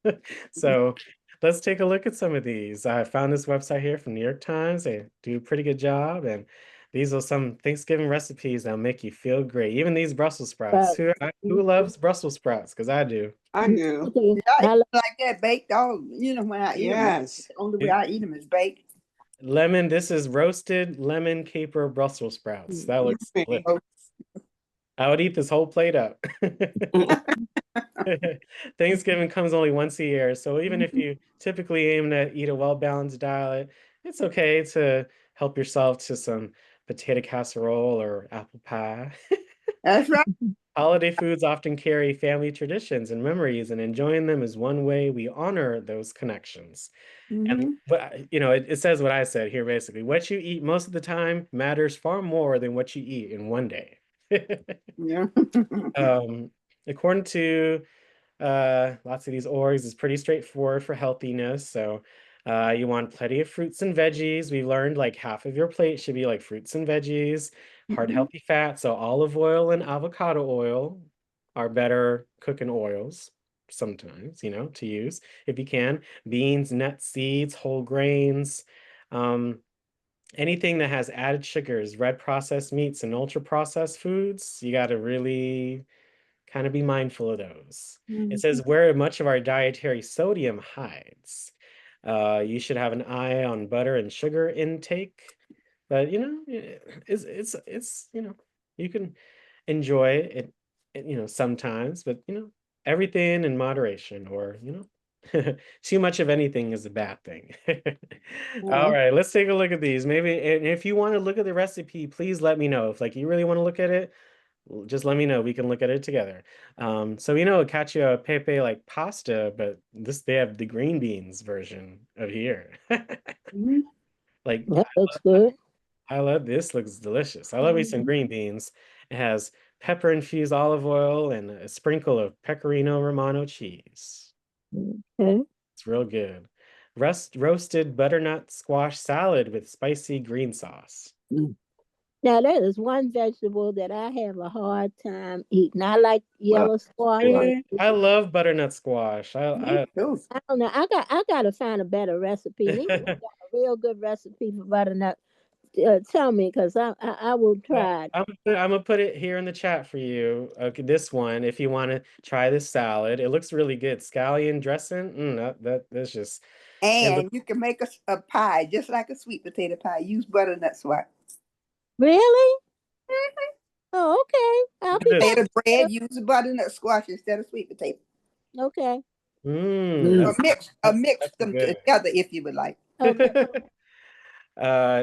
[SPEAKER 1] So let's take a look at some of these. I found this website here from New York Times. They do a pretty good job, and these are some Thanksgiving recipes that'll make you feel great. Even these Brussels sprouts.
[SPEAKER 3] But
[SPEAKER 1] Who loves Brussels sprouts? Because I do.
[SPEAKER 4] I do.
[SPEAKER 3] okay,
[SPEAKER 2] Yeah, I
[SPEAKER 3] I
[SPEAKER 2] eat like that baked all, you know, when I eat them,
[SPEAKER 4] Yes.
[SPEAKER 2] the only way I eat them is baked.
[SPEAKER 1] Lemon. This is roasted lemon caper Brussels sprouts. That looks delicious.
[SPEAKER 4] Yummy.
[SPEAKER 1] I would eat this whole plate up. Thanksgiving comes only once a year, so even if you typically aim to eat a well-balanced diet, it's okay to help yourself to some potato casserole or apple pie.
[SPEAKER 2] That's right.
[SPEAKER 1] Holiday foods often carry family traditions and memories, and enjoying them is one way we honor those connections. And
[SPEAKER 2] Mhm.
[SPEAKER 1] you know, it says what I said here basically. What you eat most of the time matters far more than what you eat in one day.
[SPEAKER 2] Yeah.
[SPEAKER 1] Um, according to lots of these orgs, is pretty straightforward for healthiness. So you want plenty of fruits and veggies. We learned like half of your plate should be like fruits and veggies, heart
[SPEAKER 2] Mhm.
[SPEAKER 1] healthy fat. So olive oil and avocado oil are better cooking oils sometimes, you know, to use if you can. Beans, nuts, seeds, whole grains. Um, Anything that has added sugars, red processed meats, and ultra processed foods, you got to really kind of be mindful of those. It says
[SPEAKER 2] Mhm.
[SPEAKER 1] where much of our dietary sodium hides. You should have an eye on butter and sugar intake, but you know, it's you know, you can enjoy it, you know, sometimes, but you know, everything in moderation, or you know, too much of anything is a bad thing. All
[SPEAKER 2] Yeah.
[SPEAKER 1] right, let's take a look at these. Maybe, and if you want to look at the recipe, please let me know. If like you really want to look at it, just let me know. We can look at it together. So you know, cacio e pepe like pasta, but this they have the green beans version of here.
[SPEAKER 2] Mhm.
[SPEAKER 1] Like
[SPEAKER 3] that looks good.
[SPEAKER 1] I love this. Looks delicious. I love me some green beans. It has pepper infused olive oil and a sprinkle of pecorino romano cheese.
[SPEAKER 3] Okay.
[SPEAKER 1] It's real good. Roasted butternut squash salad with spicy green sauce.
[SPEAKER 3] Now there is one vegetable that I have a hard time eating. I like yellow squash.
[SPEAKER 1] Really? I love butternut squash.
[SPEAKER 2] Me too.
[SPEAKER 3] I don't know. I gotta find a better recipe. And if you got a real good recipe for butternut, tell me, because I will try it.
[SPEAKER 1] I'm gonna put it here in the chat for you. Okay, this one, if you want to try this salad, it looks really good. Scallion dressing, that's just.
[SPEAKER 2] And you can make a pie just like a sweet potato pie. Use butternut squash.
[SPEAKER 3] Really? Oh, okay. I'll be
[SPEAKER 2] Potato
[SPEAKER 3] back.
[SPEAKER 2] bread, use butternut squash instead of sweet potato.
[SPEAKER 3] Okay.
[SPEAKER 2] Or mix them
[SPEAKER 1] good.
[SPEAKER 2] together if you would like.
[SPEAKER 3] Okay.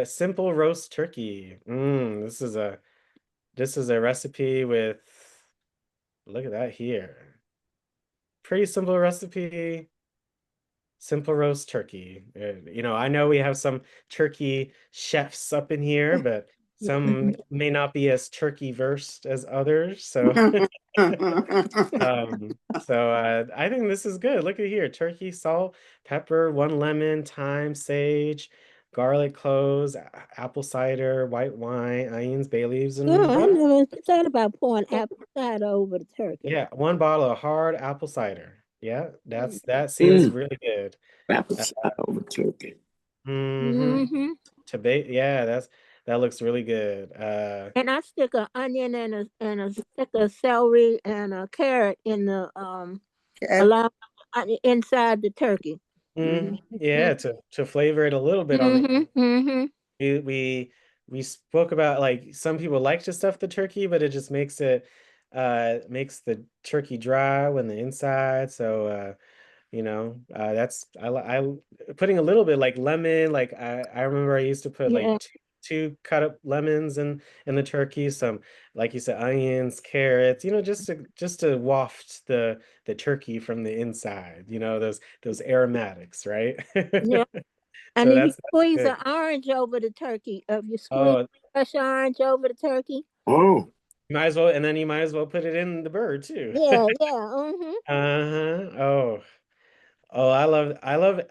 [SPEAKER 1] Simple roast turkey. This is a recipe with, look at that here. Pretty simple recipe. Simple roast turkey. I know we have some turkey chefs up in here, but some may not be as turkey versed as others. So, I think this is good. Look at here: turkey, salt, pepper, 1 lemon, thyme, sage, garlic cloves, apple cider, white wine, onions, bay leaves, and
[SPEAKER 3] I
[SPEAKER 1] butter.
[SPEAKER 3] never thought about pouring apple cider over the turkey.
[SPEAKER 1] Yeah, 1 bottle of hard apple cider. Yeah, that seems really good.
[SPEAKER 5] Apple cider over turkey.
[SPEAKER 1] Yeah, that looks really good.
[SPEAKER 3] And I stick an onion and a stick of celery and a carrot in the along inside the turkey.
[SPEAKER 1] Yeah, to flavor it a little bit on the. We spoke about, like, some people like to stuff the turkey, but it just makes the turkey dry when the inside. So that's I putting a little bit, like lemon, like I remember I used to put like two cut up lemons in the turkey, some, like you said, onions, carrots, just to waft the turkey from the inside, those aromatics, right?
[SPEAKER 3] Yeah. And
[SPEAKER 1] So
[SPEAKER 3] then you
[SPEAKER 1] that's
[SPEAKER 3] squeeze
[SPEAKER 1] good.
[SPEAKER 3] an orange over the turkey. If you squeeze fresh orange over the turkey.
[SPEAKER 5] Oh.
[SPEAKER 1] Might as well, and then you might as well put it in the bird too.
[SPEAKER 3] Yeah.
[SPEAKER 1] Oh, I love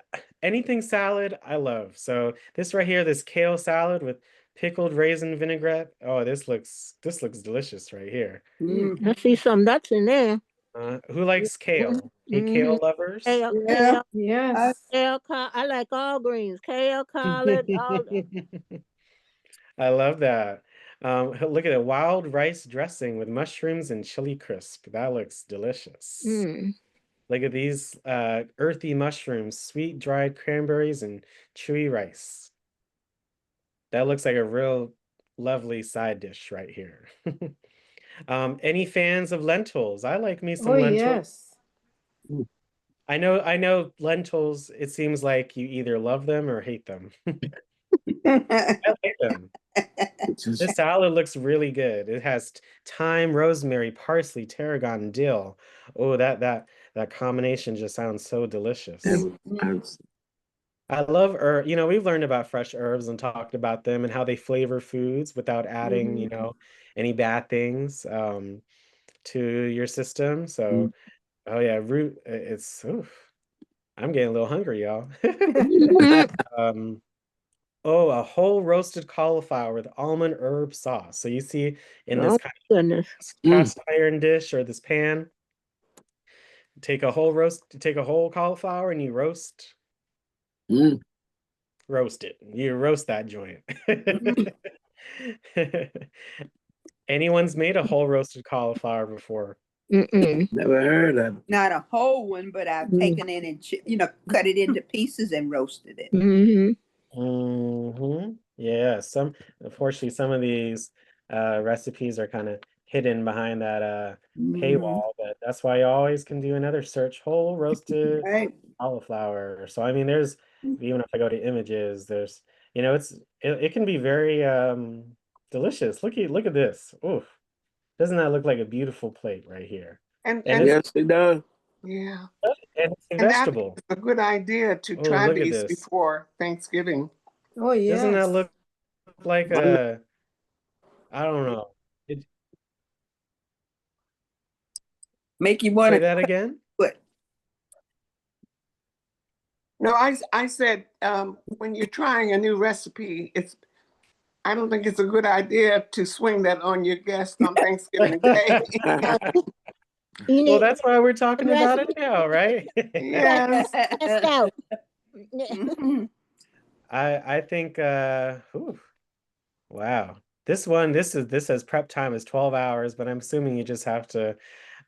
[SPEAKER 1] anything salad. I love. So this right here, this kale salad with pickled raisin vinaigrette. Oh, this looks delicious right here.
[SPEAKER 3] I see some nuts in there.
[SPEAKER 1] Who likes kale? Hey, kale lovers?
[SPEAKER 3] Kale.
[SPEAKER 7] Yes.
[SPEAKER 3] Kale, I like all greens. Kale, collard, all.
[SPEAKER 1] I love that. Look at it, wild rice dressing with mushrooms and chili crisp. That looks delicious. Look at these earthy mushrooms, sweet dried cranberries, and chewy rice. That looks like a real lovely side dish right here. Any fans of lentils? I like me some lentils.
[SPEAKER 7] Yes.
[SPEAKER 1] I know lentils, it seems like you either love them or hate them. I like them. This salad looks really good. It has thyme, rosemary, parsley, tarragon, and dill. Oh, that combination just sounds so delicious. I love herb. We've learned about fresh herbs and talked about them and how they flavor foods without adding, any bad things to your system. So, oh yeah, I'm getting a little hungry, y'all. A whole roasted cauliflower with almond herb sauce. So you see in this kind of cast iron dish or this pan, take a whole cauliflower and you roast it. You roast that joint. Anyone's made a whole roasted cauliflower before?
[SPEAKER 5] Never heard of it.
[SPEAKER 2] Not a whole one, but I've taken it and cut it into pieces and roasted it.
[SPEAKER 1] Yeah, unfortunately some of these recipes are kind of hidden behind that paywall, but that's why you always can do another search, whole roasted cauliflower. So I mean, there's, even if I go to images, there's, it can be very delicious. Look at this. Oof. Doesn't that look like a beautiful plate right here?
[SPEAKER 4] And
[SPEAKER 5] yes, it does.
[SPEAKER 4] Yeah.
[SPEAKER 1] And it's a vegetable.
[SPEAKER 4] That's a good idea to try these before Thanksgiving.
[SPEAKER 7] Oh, yes.
[SPEAKER 1] Doesn't that look like a, I don't know.
[SPEAKER 2] Make you want
[SPEAKER 1] Say
[SPEAKER 2] to
[SPEAKER 1] that again?
[SPEAKER 2] quit.
[SPEAKER 4] No, I said, when you're trying a new recipe, I don't think it's a good idea to swing that on your guest on Thanksgiving Day.
[SPEAKER 3] You
[SPEAKER 1] Well,
[SPEAKER 3] need
[SPEAKER 1] that's why we're talking about it
[SPEAKER 3] recipe
[SPEAKER 1] now, right?
[SPEAKER 4] Yes.
[SPEAKER 3] test out.
[SPEAKER 1] I think wow. This says prep time is 12 hours, but I'm assuming you just have to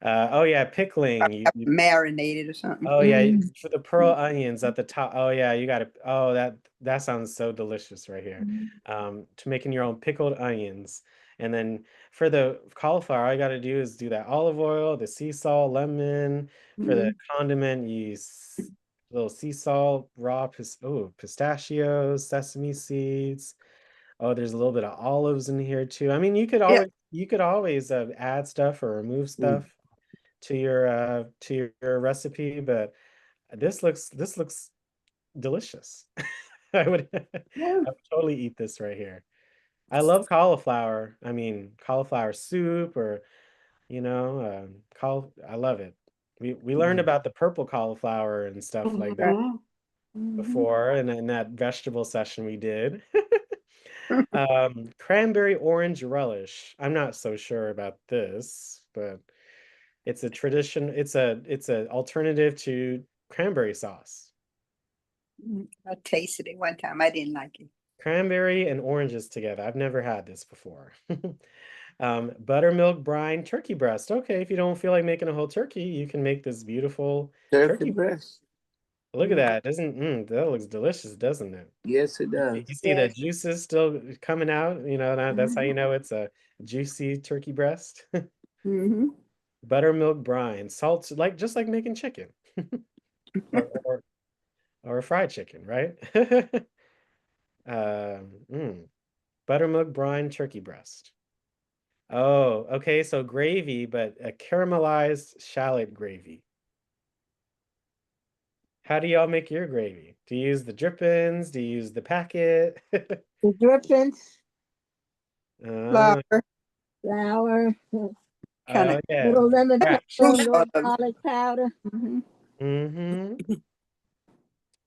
[SPEAKER 1] oh yeah, pickling.
[SPEAKER 2] Marinated or something.
[SPEAKER 1] Oh yeah, for the pearl onions at the top. Oh yeah, you gotta, oh that sounds so delicious right here. To making your own pickled onions. And then for the cauliflower, all you gotta do is do that olive oil, the sea salt, lemon. For the condiment, you use a little sea salt, raw pistachios, sesame seeds. Oh, there's a little bit of olives in here too. I mean, you could always add stuff or remove stuff to your recipe, but this looks delicious. I would totally eat this right here. I love cauliflower. I mean, cauliflower soup or I love it. We learned about the purple cauliflower and stuff like that before, and in that vegetable session we did. Cranberry orange relish. I'm not so sure about this, but it's a tradition. It's a alternative to cranberry sauce.
[SPEAKER 2] I tasted it one time. I didn't like it.
[SPEAKER 1] Cranberry and oranges together. I've never had this before. Buttermilk brine turkey breast. Okay, if you don't feel like making a whole turkey, you can make this beautiful
[SPEAKER 5] Turkey breast.
[SPEAKER 1] Look at that. That looks delicious, doesn't it?
[SPEAKER 5] Yes, it does.
[SPEAKER 1] You see the juices still coming out, that's how you know it's a juicy turkey breast. Buttermilk brine, salt, just like making chicken. or fried chicken, right? Buttermilk brine turkey breast. Oh, okay, so gravy, but a caramelized shallot gravy. How do y'all make your gravy? Do you use the drippings? Do you use the packet?
[SPEAKER 3] The drippings,
[SPEAKER 2] Flour.
[SPEAKER 3] flour,
[SPEAKER 2] Kinda-
[SPEAKER 1] yeah.
[SPEAKER 3] little lemon
[SPEAKER 1] Scratch.
[SPEAKER 3] pepper, little garlic powder.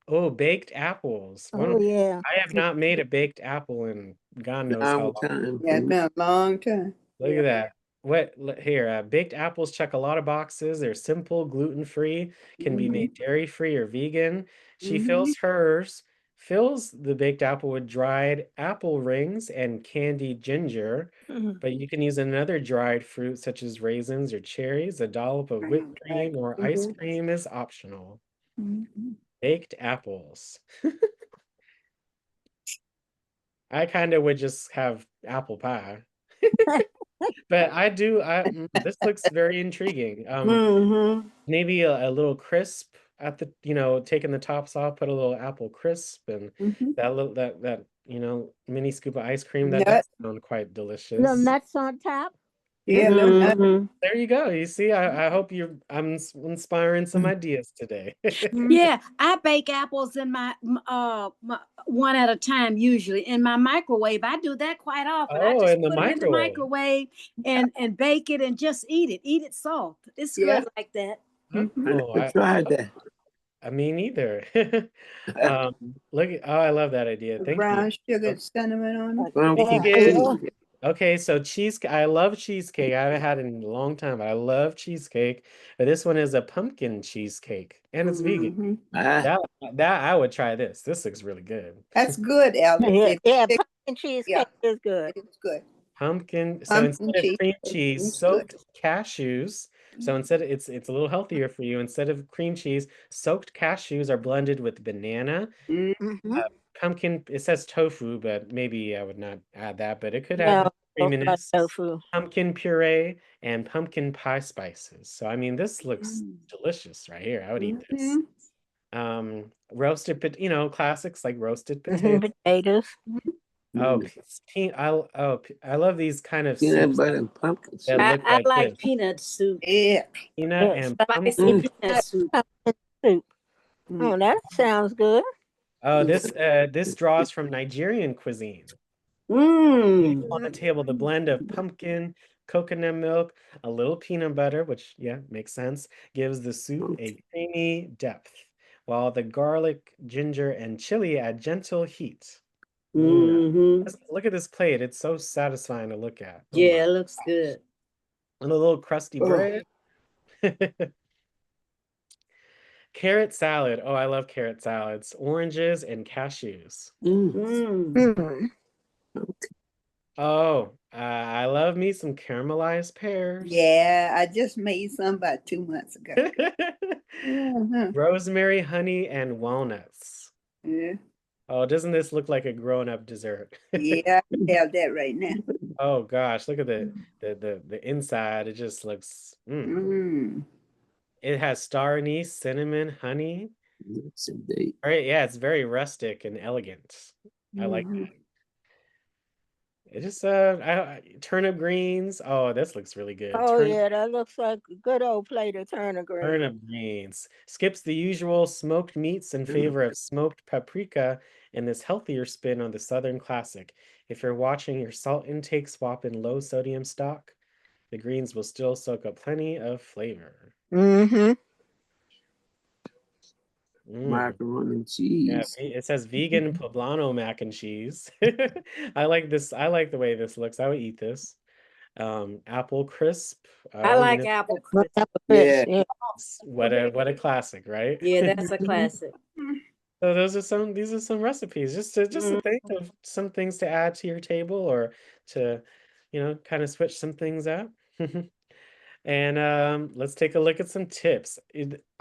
[SPEAKER 1] Oh, baked apples.
[SPEAKER 3] Oh yeah.
[SPEAKER 1] I have not made a baked apple in God knows how long.
[SPEAKER 5] Time.
[SPEAKER 2] Yeah, it's been a long time.
[SPEAKER 1] Look at that. Here, baked apples check a lot of boxes. They're simple, gluten-free, can be made dairy-free or vegan. She fills the baked apple with dried apple rings and candied ginger, but you can use another dried fruit such as raisins or cherries. A dollop of whipped cream or ice cream is optional. Baked apples. I kind of would just have apple pie. But this looks very intriguing. Maybe a little crisp at the, taking the tops off, put a little apple crisp and that mini scoop of ice cream. That does sound quite delicious.
[SPEAKER 3] Little nuts on top.
[SPEAKER 2] Yeah,
[SPEAKER 1] There you go. You see, I hope I'm inspiring some ideas today.
[SPEAKER 9] Yeah, I bake apples in my one at a time, usually in my microwave. I do that quite often. I just
[SPEAKER 1] in the
[SPEAKER 9] put it in the
[SPEAKER 1] microwave.
[SPEAKER 9] microwave and bake it and just eat it. Eat it soft. It's good like that.
[SPEAKER 5] I tried that.
[SPEAKER 1] I mean, either. I love that idea. Thank
[SPEAKER 2] brown
[SPEAKER 1] you.
[SPEAKER 2] sugar, cinnamon on it.
[SPEAKER 1] Vegan. Okay, so cheesecake. I love cheesecake. I haven't had it in a long time, but I love cheesecake. But this one is a pumpkin cheesecake, and it's vegan. That I would try this. This looks really good.
[SPEAKER 2] That's good, Alex.
[SPEAKER 3] Yeah, pumpkin cheesecake is good.
[SPEAKER 2] It's good.
[SPEAKER 1] Pumpkin. So instead of cream cheese, soaked cashews. So instead, it's a little healthier for you. Instead of cream cheese, soaked cashews are blended with banana. Pumpkin, it says tofu, but maybe I would not add that, but it could add creaminess,
[SPEAKER 3] tofu,
[SPEAKER 1] pumpkin puree, and pumpkin pie spices. So, I mean, this looks delicious right here. I would eat this. Roasted, classics like roasted potatoes. I love these kind of
[SPEAKER 5] peanut butter and pumpkin soup.
[SPEAKER 9] I like peanut soup.
[SPEAKER 2] Yeah.
[SPEAKER 1] Peanut and
[SPEAKER 9] spicy peanut soup.
[SPEAKER 3] Oh, that sounds good.
[SPEAKER 1] Oh, this draws from Nigerian cuisine.
[SPEAKER 2] Mm.
[SPEAKER 1] On the table, the blend of pumpkin, coconut milk, a little peanut butter, which, yeah, makes sense, gives the soup a creamy depth, while the garlic, ginger, and chili add gentle heat.
[SPEAKER 2] Mm-hmm.
[SPEAKER 1] Look at this plate. It's so satisfying to look at. Oh
[SPEAKER 9] Yeah,
[SPEAKER 1] my.
[SPEAKER 9] it looks good.
[SPEAKER 1] And a little crusty
[SPEAKER 2] Oh.
[SPEAKER 1] bread. Carrot salad. Oh, I love carrot salads. Oranges and cashews.
[SPEAKER 2] Mm.
[SPEAKER 3] Mm.
[SPEAKER 1] Oh, I love me some caramelized pears.
[SPEAKER 2] Yeah, I just made some about 2 months ago. Uh-huh.
[SPEAKER 1] Rosemary, honey, and walnuts.
[SPEAKER 2] Yeah,
[SPEAKER 1] Oh, doesn't this look like a grown-up dessert?
[SPEAKER 2] yeah, I have that right now.
[SPEAKER 1] Oh gosh, look at the inside. It just looks.
[SPEAKER 2] Mm.
[SPEAKER 1] It has star anise, cinnamon, honey.
[SPEAKER 5] Yes, indeed.
[SPEAKER 1] All right, yeah, it's very rustic and elegant. I like
[SPEAKER 2] Mhm.
[SPEAKER 1] that. It just turnip greens. Oh, this looks really good.
[SPEAKER 3] Oh yeah, that looks like a good old plate of turnip greens.
[SPEAKER 1] Turnip greens. Skips the usual smoked meats in favor of smoked paprika and this healthier spin on the Southern classic. If you're watching your salt intake swap in low sodium stock, the greens will still soak up plenty of flavor.
[SPEAKER 3] Mm-hmm.
[SPEAKER 5] Macaroni and
[SPEAKER 1] Yeah,
[SPEAKER 5] cheese.
[SPEAKER 1] it says vegan poblano mac and cheese. I like this. I like the way this looks. I would eat this. Apple crisp.
[SPEAKER 9] I
[SPEAKER 1] Oh,
[SPEAKER 9] like apple crisp.
[SPEAKER 5] Yeah.
[SPEAKER 1] what a classic, right?
[SPEAKER 9] Yeah, that's a classic.
[SPEAKER 1] So these are some recipes just to think of some things to add to your table or to, kind of switch some things up. And let's take a look at some tips.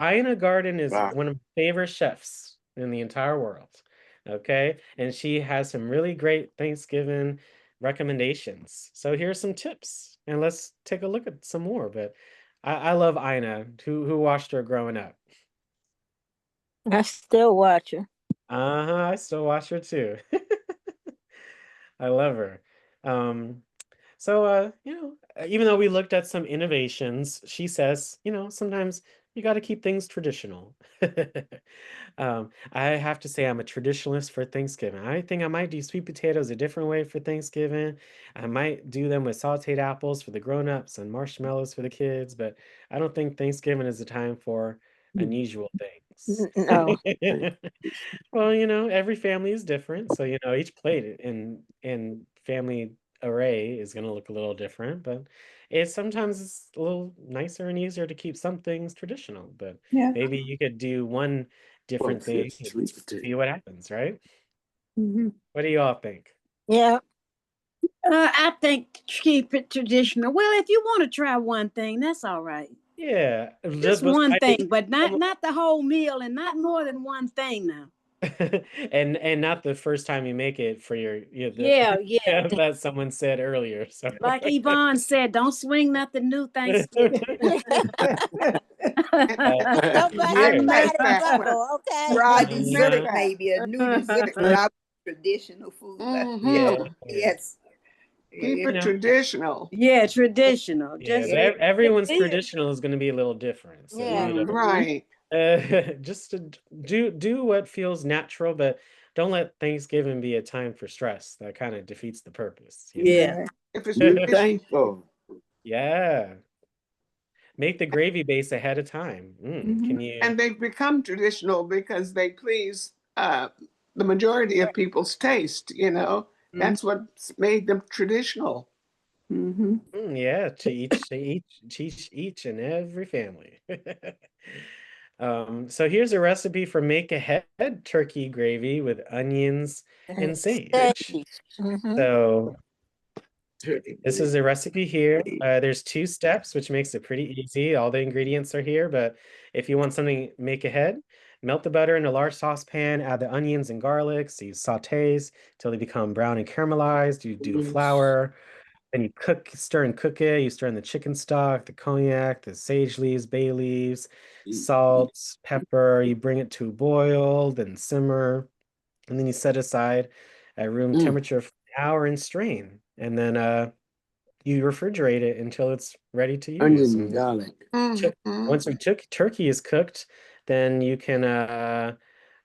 [SPEAKER 1] Ina Garden is
[SPEAKER 5] Wow.
[SPEAKER 1] one of my favorite chefs in the entire world. Okay. And she has some really great Thanksgiving recommendations. So here's some tips. And let's take a look at some more. But I love Ina, who watched her growing up.
[SPEAKER 3] I still watch her.
[SPEAKER 1] I still watch her too. I love her. So, even though we looked at some innovations, she says, sometimes you got to keep things traditional. I have to say I'm a traditionalist for Thanksgiving. I think I might do sweet potatoes a different way for Thanksgiving. I might do them with sauteed apples for the grown-ups and marshmallows for the kids, but I don't think Thanksgiving is a time for unusual things.
[SPEAKER 3] No.
[SPEAKER 1] Well, every family is different, so each plate in family array is going to look a little different, but it's a little nicer and easier to keep some things traditional, but
[SPEAKER 2] Yeah.
[SPEAKER 1] maybe you could do one different thing and
[SPEAKER 5] Sweet potato.
[SPEAKER 1] see what happens, right?
[SPEAKER 2] Mhm.
[SPEAKER 1] What do you all think?
[SPEAKER 3] Yeah.
[SPEAKER 9] I think keep it traditional. Well, if you want to try one thing, that's all right.
[SPEAKER 1] Yeah,
[SPEAKER 9] Just
[SPEAKER 1] but
[SPEAKER 9] one
[SPEAKER 1] I think
[SPEAKER 9] thing, but
[SPEAKER 1] some-
[SPEAKER 9] not the whole meal and not more than one thing now.
[SPEAKER 1] and not the first time you make it for your
[SPEAKER 9] Yeah.
[SPEAKER 1] that someone said earlier. So
[SPEAKER 9] Like Yvonne said, don't swing nothing new Thanksgiving.
[SPEAKER 3] Nobody
[SPEAKER 1] Yeah.
[SPEAKER 3] buy the
[SPEAKER 4] That's
[SPEAKER 3] buckle, okay?
[SPEAKER 2] Raw
[SPEAKER 1] Mhm.
[SPEAKER 2] dessert, maybe a new dessert, but I traditional food.
[SPEAKER 4] Mhm.
[SPEAKER 1] Yeah.
[SPEAKER 2] Yes.
[SPEAKER 4] Keep
[SPEAKER 2] Yeah.
[SPEAKER 4] it traditional.
[SPEAKER 9] Yeah, traditional.
[SPEAKER 1] Yeah,
[SPEAKER 9] Just
[SPEAKER 1] but everyone's
[SPEAKER 9] it is.
[SPEAKER 1] traditional is going to be a little different. So,
[SPEAKER 3] Yeah.
[SPEAKER 4] Right.
[SPEAKER 1] just to do what feels natural, but don't let Thanksgiving be a time for stress. That kind of defeats the purpose.
[SPEAKER 9] Yeah.
[SPEAKER 4] If it's
[SPEAKER 5] Be
[SPEAKER 4] traditional,
[SPEAKER 5] thankful.
[SPEAKER 1] Yeah. Make the gravy base ahead of time. Can you?
[SPEAKER 4] and they've become traditional because they please the majority of people's taste, That's what's made them traditional.
[SPEAKER 2] Mm-hmm.
[SPEAKER 1] Yeah, to each and every family. So here's a recipe for make ahead turkey gravy with onions and sage.
[SPEAKER 3] Mhm.
[SPEAKER 1] So this is a recipe here. There's 2 steps, which makes it pretty easy. All the ingredients are here, but if you want something make ahead, melt the butter in a large saucepan, add the onions and garlic, so you sautés till they become brown and caramelized. You do the flour, then you stir and cook it. You stir in the chicken stock, the cognac, the sage leaves, bay leaves, salt, pepper. You bring it to a boil, then simmer, and then you set aside at room temperature for an hour and strain. And then you refrigerate it until it's ready to use.
[SPEAKER 5] Onion and garlic.
[SPEAKER 4] Mhm.
[SPEAKER 1] Once your turkey is cooked, then you can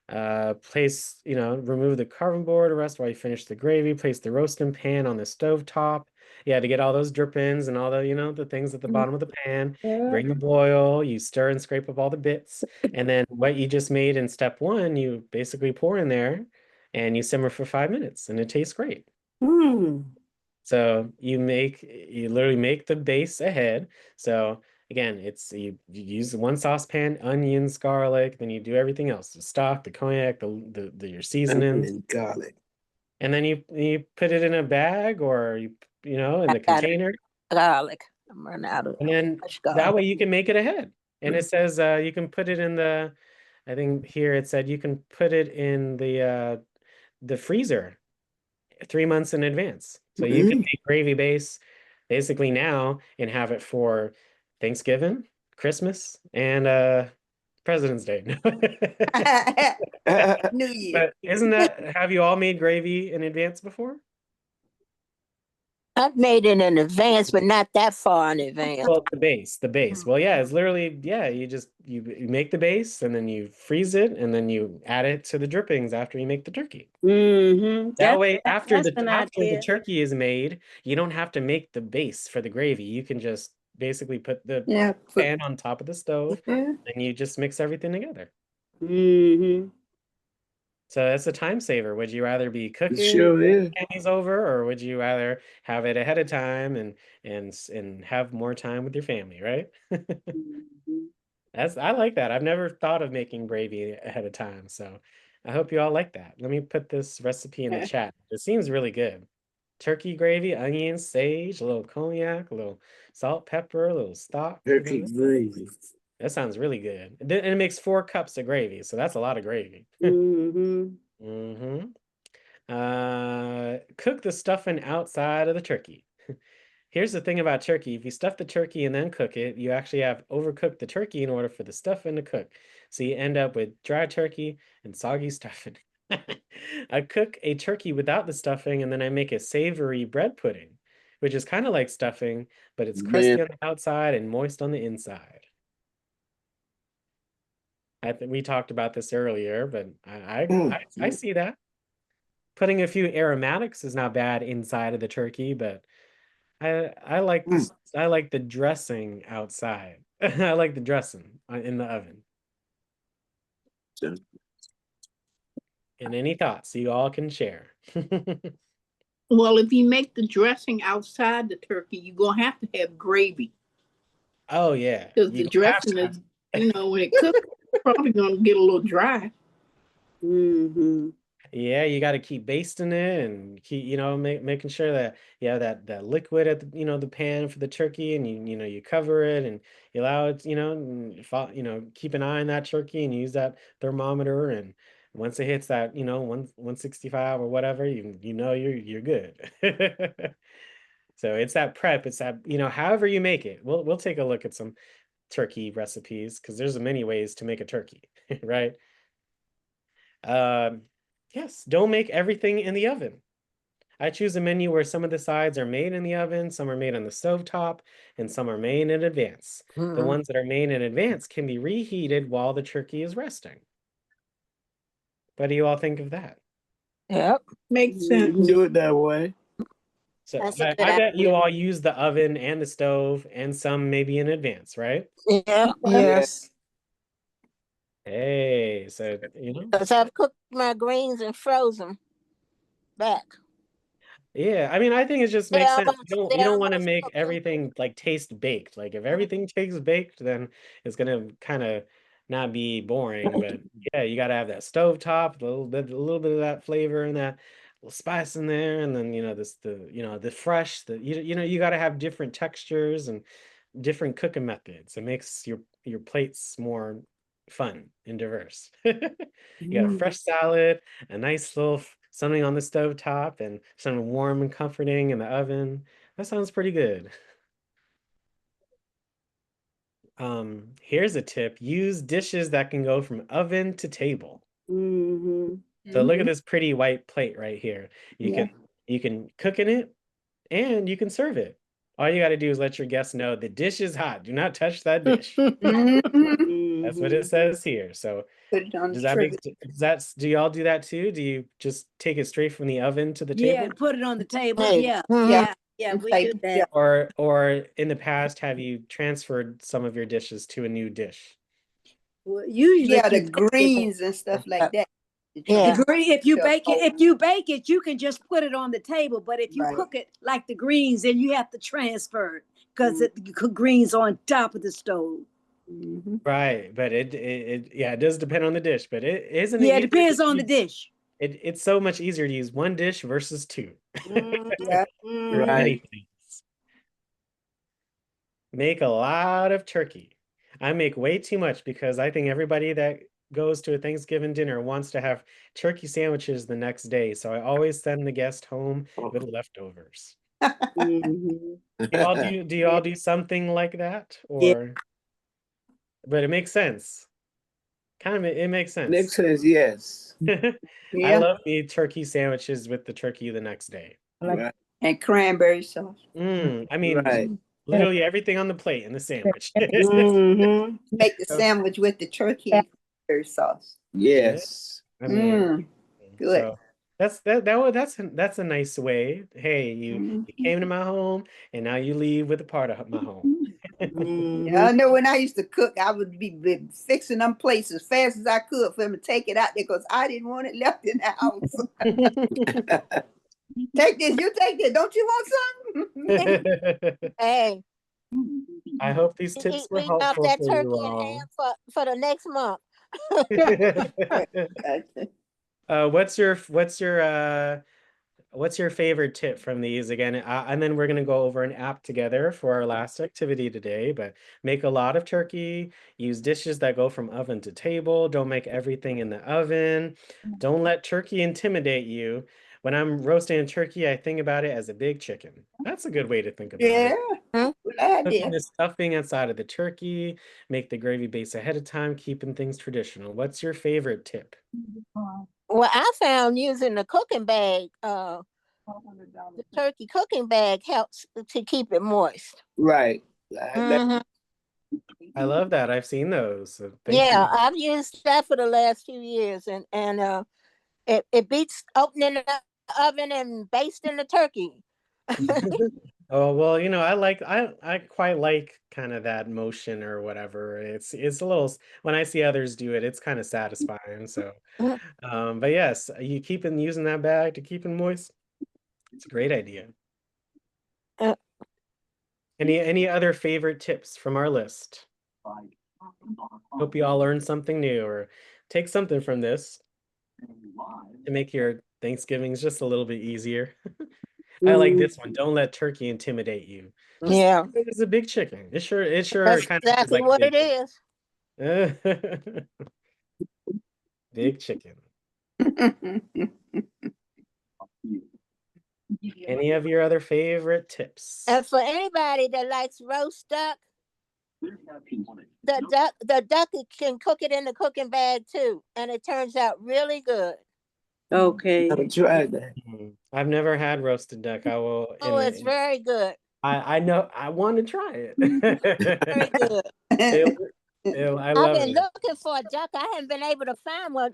[SPEAKER 1] Place, remove the carving board, rest while you finish the gravy. Place the roasting pan on the stove top. Yeah, to get all those drippings and all the, the things at the bottom of the pan. Bring the boil, you stir and scrape up all the bits. And then what you just made in step 1, you basically pour in there and you simmer for 5 minutes and it tastes great.
[SPEAKER 2] Mm.
[SPEAKER 1] So you literally make the base ahead. So again, it's you use one saucepan, onions, garlic, then you do everything else: the stock, the cognac, your seasonings,
[SPEAKER 5] And garlic.
[SPEAKER 1] and then you put it in a bag or in the
[SPEAKER 3] got it.
[SPEAKER 1] container,
[SPEAKER 3] Garlic. I'm running out of
[SPEAKER 1] and then
[SPEAKER 3] much
[SPEAKER 1] that
[SPEAKER 3] garlic.
[SPEAKER 1] way you can make it ahead. And it says you can put it in the, I think here it said you can put it in the freezer 3 months in advance. So you can make gravy base basically now and have it for Thanksgiving, Christmas, and President's Day.
[SPEAKER 2] New Year.
[SPEAKER 1] But have you all made gravy in advance before?
[SPEAKER 3] I've made it in advance, but not that far in advance.
[SPEAKER 1] Well, the base. Well, yeah, it's literally, you make the base and then you freeze it and then you add it to the drippings after you make the turkey.
[SPEAKER 9] Mm-hmm.
[SPEAKER 1] That way, after
[SPEAKER 9] that's an
[SPEAKER 1] the
[SPEAKER 9] idea.
[SPEAKER 1] turkey is made, you don't have to make the base for the gravy. You can just basically put the pan on top of the stove and you just mix everything together.
[SPEAKER 9] Mm-hmm.
[SPEAKER 1] So that's a time saver. Would you rather be cooking
[SPEAKER 5] Sure is.
[SPEAKER 1] Chinese over, or would you rather have it ahead of time and have more time with your family, right? I like that. I've never thought of making gravy ahead of time, so I hope you all like that. Let me put this recipe in the chat. It seems really good. Turkey gravy, onions, sage, a little cognac, a little salt, pepper, a little stock.
[SPEAKER 5] Turkey gravy.
[SPEAKER 1] That sounds really good. And it makes 4 cups of gravy, so that's a lot of gravy.
[SPEAKER 9] Mm-hmm.
[SPEAKER 1] Cook the stuffing outside of the turkey. Here's the thing about turkey. If you stuff the turkey and then cook it, you actually have overcooked the turkey in order for the stuffing to cook. So you end up with dry turkey and soggy stuffing. I cook a turkey without the stuffing and then I make a savory bread pudding, which is kind of like stuffing, but it's crusty on the outside and moist on the inside. I think we talked about this earlier, but I see that. Putting a few aromatics is not bad inside of the turkey, but I like the dressing outside. I like the dressing in the oven. And any thoughts you all can share?
[SPEAKER 7] Well, if you make the dressing outside the turkey, you're gonna have to have gravy
[SPEAKER 1] Oh yeah,
[SPEAKER 7] because the dressing is, when it cooks, it's probably gonna get a little dry.
[SPEAKER 9] Mm-hmm.
[SPEAKER 1] yeah, you got to keep basting it and keep, making sure that you have that liquid at the, the pan for the turkey, and you cover it and you allow it, and keep an eye on that turkey and use that thermometer, and once it hits that, 165 or whatever, you're good. So it's that prep, it's that, however you make it. We'll take a look at some turkey recipes because there's many ways to make a turkey, right? Yes, don't make everything in the oven. I choose a menu where some of the sides are made in the oven, some are made on the stovetop, and some are made in advance. The ones that are made in advance can be reheated while the turkey is resting. What do you all think of that?
[SPEAKER 3] Yep.
[SPEAKER 7] Makes sense.
[SPEAKER 5] Do it that way.
[SPEAKER 1] So
[SPEAKER 3] That's a
[SPEAKER 1] I
[SPEAKER 3] good
[SPEAKER 1] bet you
[SPEAKER 3] idea.
[SPEAKER 1] all use the oven and the stove and some maybe in advance, right?
[SPEAKER 3] Yeah.
[SPEAKER 7] Yes.
[SPEAKER 1] Hey, so
[SPEAKER 3] Because I've cooked my greens and frozen back.
[SPEAKER 1] yeah, I mean, I think it just makes sense. You
[SPEAKER 3] they're
[SPEAKER 1] don't want to
[SPEAKER 3] almost
[SPEAKER 1] make
[SPEAKER 3] cooked.
[SPEAKER 1] everything like taste baked. Like if everything tastes baked, then it's gonna kind of not be boring. But yeah, you gotta have that stovetop, a little bit of that flavor and that little spice in there, and then the fresh, you gotta have different textures and different cooking methods. It makes your plates more fun and diverse. You got a fresh salad, a nice little something on the stove top, and something warm and comforting in the oven. That sounds pretty good. Here's a tip. Use dishes that can go from oven to table.
[SPEAKER 9] Mm-hmm.
[SPEAKER 1] So look at this pretty white plate right here. You can cook in it and you can serve it. All you got to do is let your guests know the dish is hot. Do not touch that dish. That's what it says here. So
[SPEAKER 2] Put it on
[SPEAKER 1] does
[SPEAKER 2] the
[SPEAKER 1] that
[SPEAKER 2] turkey.
[SPEAKER 1] do y'all do that too? Do you just take it straight from the oven to the
[SPEAKER 9] Yeah,
[SPEAKER 1] table?
[SPEAKER 9] put it on the table.
[SPEAKER 3] Hey,
[SPEAKER 9] Yeah,
[SPEAKER 3] mhm.
[SPEAKER 9] yeah, we
[SPEAKER 2] Table,
[SPEAKER 9] do that.
[SPEAKER 2] yeah.
[SPEAKER 1] Or in the past, have you transferred some of your dishes to a new dish?
[SPEAKER 9] Well, usually,
[SPEAKER 2] Yeah,
[SPEAKER 9] if
[SPEAKER 2] the
[SPEAKER 9] you bake it-
[SPEAKER 2] greens and stuff like that.
[SPEAKER 3] Yeah.
[SPEAKER 9] the green, if you
[SPEAKER 2] Yeah.
[SPEAKER 9] bake it, you can just put it on the table. But if you
[SPEAKER 2] Right.
[SPEAKER 9] cook it like the greens, then you have to transfer it because
[SPEAKER 2] Mm.
[SPEAKER 9] you cook greens on top of the stove.
[SPEAKER 2] Mhm.
[SPEAKER 1] Right, but yeah, it does depend on the dish, but it isn't
[SPEAKER 9] Yeah, it
[SPEAKER 1] easier
[SPEAKER 9] depends
[SPEAKER 1] to
[SPEAKER 9] on the
[SPEAKER 1] use-
[SPEAKER 9] dish.
[SPEAKER 1] It's so much easier to use one dish versus two.
[SPEAKER 2] Yeah.
[SPEAKER 1] For many
[SPEAKER 5] Right.
[SPEAKER 1] things. Make a lot of turkey. I make way too much because I think everybody that goes to a Thanksgiving dinner wants to have turkey sandwiches the next day. So I always send the guest home with leftovers.
[SPEAKER 9] Mhm.
[SPEAKER 1] Do you all do something like that?
[SPEAKER 9] Yeah.
[SPEAKER 1] Or but it makes sense. Kind of it makes sense.
[SPEAKER 5] Makes sense, yes.
[SPEAKER 1] I
[SPEAKER 2] Yeah.
[SPEAKER 1] love me turkey sandwiches with the turkey the next day.
[SPEAKER 5] Right.
[SPEAKER 2] And cranberry sauce.
[SPEAKER 1] I mean,
[SPEAKER 5] Right.
[SPEAKER 1] literally everything on the plate in the sandwich.
[SPEAKER 2] Mm-hmm. Make the sandwich with the turkey and cranberry sauce.
[SPEAKER 5] Yes.
[SPEAKER 1] I mean,
[SPEAKER 2] Good.
[SPEAKER 1] so that's a nice way. Hey, you came to my home and now you leave with a part of my home.
[SPEAKER 2] Yeah, I know when I used to cook, I would be fixing them plates as fast as I could for them to take it out there because I didn't want it left in the house. Take this, you take this. Don't you want some?
[SPEAKER 3] Hey,
[SPEAKER 1] I hope these
[SPEAKER 3] eat
[SPEAKER 1] tips were
[SPEAKER 3] eat off
[SPEAKER 1] helpful
[SPEAKER 3] that
[SPEAKER 1] for
[SPEAKER 3] turkey
[SPEAKER 1] you
[SPEAKER 3] and
[SPEAKER 1] all.
[SPEAKER 3] ham for the next month.
[SPEAKER 1] What's your favorite tip from these again? And then we're going to go over an app together for our last activity today, but make a lot of turkey, use dishes that go from oven to table, don't make everything in the oven, don't let turkey intimidate you. When I'm roasting a turkey, I think about it as a big chicken. That's a good way to think about
[SPEAKER 2] Yeah,
[SPEAKER 1] it.
[SPEAKER 2] good idea.
[SPEAKER 1] Putting the stuffing inside of the turkey, make the gravy base ahead of time, keeping things traditional. What's your favorite tip?
[SPEAKER 3] Well, I found using the cooking bag, the turkey cooking bag helps to keep it moist.
[SPEAKER 5] Right.
[SPEAKER 3] Mhm.
[SPEAKER 1] I love that. I've seen those. So thank
[SPEAKER 3] Yeah,
[SPEAKER 1] you.
[SPEAKER 3] I've used that for the last few years, and it beats opening the oven and basting the turkey.
[SPEAKER 1] Oh, well, I quite like kind of that motion or whatever. It's a little when I see others do it, it's kind of satisfying. So, but yes, you keep using that bag to keep it moist. It's a great idea.
[SPEAKER 3] Uh,
[SPEAKER 1] Any other favorite tips from our list? Hope you all learned something new or take something from this to make your Thanksgivings just a little bit easier. I like this one. Don't let turkey intimidate you. Just
[SPEAKER 3] Yeah,
[SPEAKER 1] think it's a big chicken. It sure
[SPEAKER 3] that's
[SPEAKER 1] kind of is
[SPEAKER 3] exactly
[SPEAKER 1] like a
[SPEAKER 3] what
[SPEAKER 1] big
[SPEAKER 3] it is.
[SPEAKER 1] chicken. Big chicken. Any of your other favorite tips?
[SPEAKER 3] And for anybody that likes roast duck, the duck can cook it in the cooking bag too, and it turns out really good.
[SPEAKER 9] Okay.
[SPEAKER 5] I'll try that.
[SPEAKER 1] I've never had roasted duck. I will.
[SPEAKER 3] Oh, it's very good.
[SPEAKER 1] I know. I want to try it.
[SPEAKER 3] Very good.
[SPEAKER 1] I
[SPEAKER 3] I've
[SPEAKER 1] love
[SPEAKER 3] been
[SPEAKER 1] it.
[SPEAKER 3] looking for a duck. I haven't been able to find one.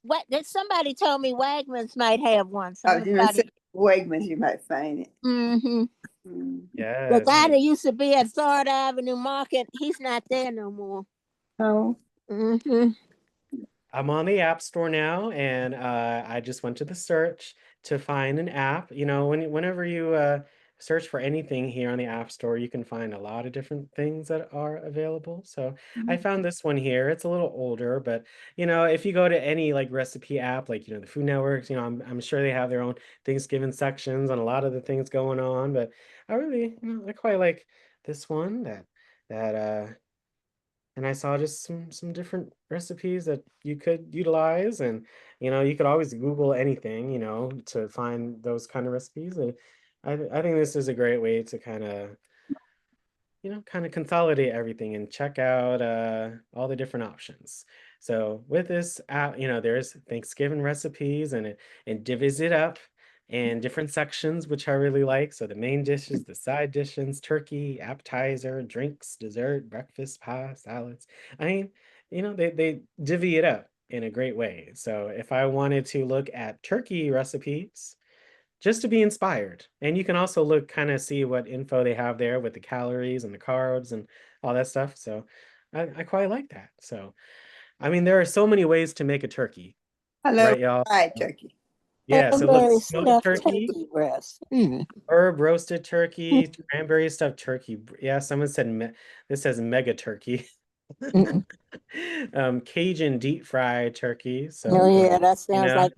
[SPEAKER 3] What? Somebody told me Wegmans might have one.
[SPEAKER 2] I was gonna say
[SPEAKER 3] Somebody.
[SPEAKER 2] Wegmans, you might find it.
[SPEAKER 3] Mm-hmm. The
[SPEAKER 1] Yes.
[SPEAKER 3] guy that used to be at Florida Avenue Market, he's not there no more.
[SPEAKER 2] Oh,
[SPEAKER 3] Mm-hmm.
[SPEAKER 1] I'm on the App Store now, and I just went to the search to find an app. Whenever you search for anything here on the App Store, you can find a lot of different things that are available. So I found this one here. It's a little older, but if you go to any like recipe app, like the Food Network, I'm sure they have their own Thanksgiving sections on a lot of the things going on. But I really, I quite like this one that and I saw just some different recipes that you could utilize, and you could always Google anything, to find those kind of recipes. And I think this is a great way to kind of consolidate everything and check out all the different options. So with this app, there's Thanksgiving recipes, and it divvies it up and different sections, which I really like. So the main dishes, the side dishes, turkey, appetizer, drinks, dessert, breakfast, pie, salads. I mean, they divvy it up in a great way. So if I wanted to look at turkey recipes, just to be inspired, and you can also look kind of see what info they have there with the calories and the carbs and all that stuff. So I quite like that. So I mean, there are so many ways to make a turkey,
[SPEAKER 2] I love
[SPEAKER 1] right, y'all?
[SPEAKER 2] fried turkey.
[SPEAKER 1] Yeah, so look,
[SPEAKER 3] Cranberry
[SPEAKER 1] smoked
[SPEAKER 3] stuffed
[SPEAKER 1] turkey,
[SPEAKER 3] turkey breast. Mm.
[SPEAKER 1] herb roasted turkey, cranberry stuffed turkey. Yeah, someone said this says mega turkey.
[SPEAKER 3] Mm.
[SPEAKER 1] Cajun deep fried turkey. So
[SPEAKER 3] Oh yeah, that
[SPEAKER 1] you
[SPEAKER 3] sounds
[SPEAKER 1] know,
[SPEAKER 3] like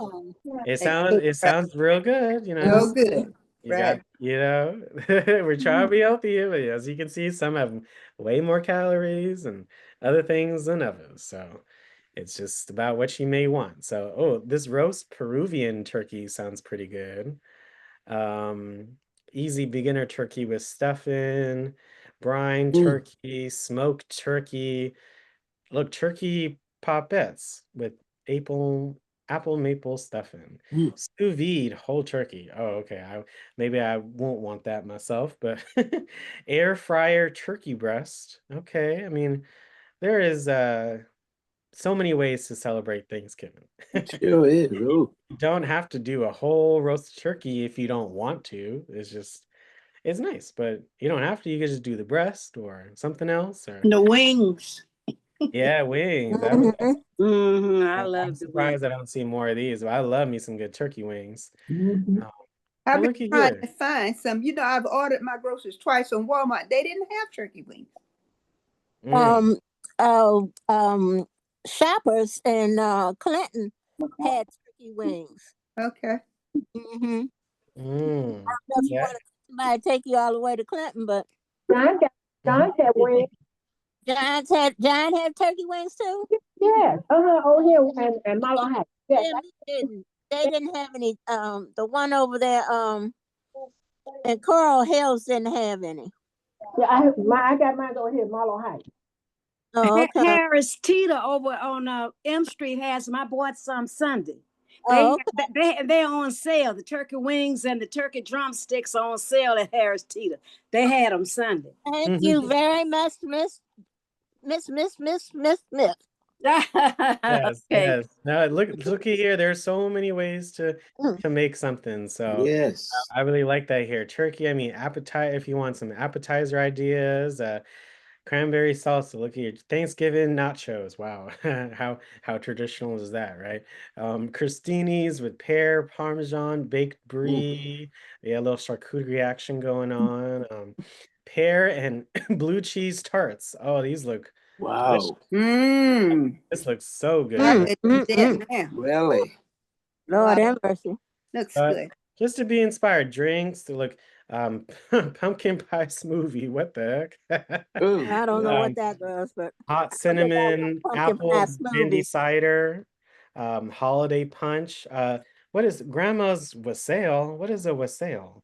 [SPEAKER 1] it sounds real good.
[SPEAKER 2] So good.
[SPEAKER 1] You got, we're trying to be healthy here, but as you can see, some have way more calories and other things than others. So it's just about what you may want. So, oh, this roast Peruvian turkey sounds pretty good. Easy beginner turkey with stuffing, brine turkey, smoked turkey. Look, turkey popettes with apple maple stuffing. Sous vide whole turkey. Oh, okay. Maybe I won't want that myself, but air fryer turkey breast. Okay. I mean, there is so many ways to celebrate Thanksgiving.
[SPEAKER 5] Sure is. Ooh.
[SPEAKER 1] You don't have to do a whole roast turkey if you don't want to. It's nice, but you don't have to. You can just do the breast or something else, or
[SPEAKER 7] The wings.
[SPEAKER 1] yeah, wings.
[SPEAKER 3] Mhm.
[SPEAKER 9] I
[SPEAKER 1] I'm
[SPEAKER 9] love the wings.
[SPEAKER 1] surprised I don't see more of these, but I love me some good turkey wings.
[SPEAKER 2] I've been
[SPEAKER 1] Looky
[SPEAKER 2] trying
[SPEAKER 1] here.
[SPEAKER 2] to find some. I've ordered my groceries twice on Walmart. They didn't have turkey wings.
[SPEAKER 1] Mm,
[SPEAKER 3] Shoppers in Clinton had turkey wings.
[SPEAKER 2] Okay.
[SPEAKER 3] Mm-hmm.
[SPEAKER 1] mm,
[SPEAKER 3] I don't know if you
[SPEAKER 1] yeah.
[SPEAKER 3] want somebody to take you all the way to Clinton, but
[SPEAKER 10] John had wings.
[SPEAKER 3] Giant had turkey wings too.
[SPEAKER 10] Yes. Over here and Marlow Heights. Yes.
[SPEAKER 3] Them didn't. They didn't have any. The one over there. And Coral Hills didn't have any.
[SPEAKER 10] Yeah, I got mine over here, Marlow Heights.
[SPEAKER 3] Oh, okay.
[SPEAKER 9] Harris Teeter over on M Street has them. I bought some Sunday.
[SPEAKER 3] Oh,
[SPEAKER 9] They're on sale. The turkey wings and the turkey drumsticks are on sale at Harris Teeter. They had them Sunday.
[SPEAKER 3] Thank you very much, Miss.
[SPEAKER 1] Yes,
[SPEAKER 9] Okay.
[SPEAKER 1] yes. Now looky here. There's so many ways to make something. So
[SPEAKER 5] Yes.
[SPEAKER 1] I really like that here. Turkey. I mean, if you want some appetizer ideas, cranberry salsa. Look here, Thanksgiving nachos. Wow, how traditional is that, right? Crostinis with pear, parmesan, baked brie. Yeah, a little charcuterie action going on. Pear and blue cheese tarts. Oh, these look delicious.
[SPEAKER 5] Wow.
[SPEAKER 1] This looks so good.
[SPEAKER 2] I could do that now.
[SPEAKER 5] Really?
[SPEAKER 3] Lord
[SPEAKER 2] Wow.
[SPEAKER 3] have mercy.
[SPEAKER 2] Looks good.
[SPEAKER 1] Just to be inspired, drinks to look pumpkin pie smoothie. What the heck?
[SPEAKER 3] I don't know what that was, but
[SPEAKER 1] Hot cinnamon,
[SPEAKER 3] pumpkin pie
[SPEAKER 1] apple candy
[SPEAKER 3] smoothie.
[SPEAKER 1] cider, holiday punch. What is grandma's wassail? What is a wassail?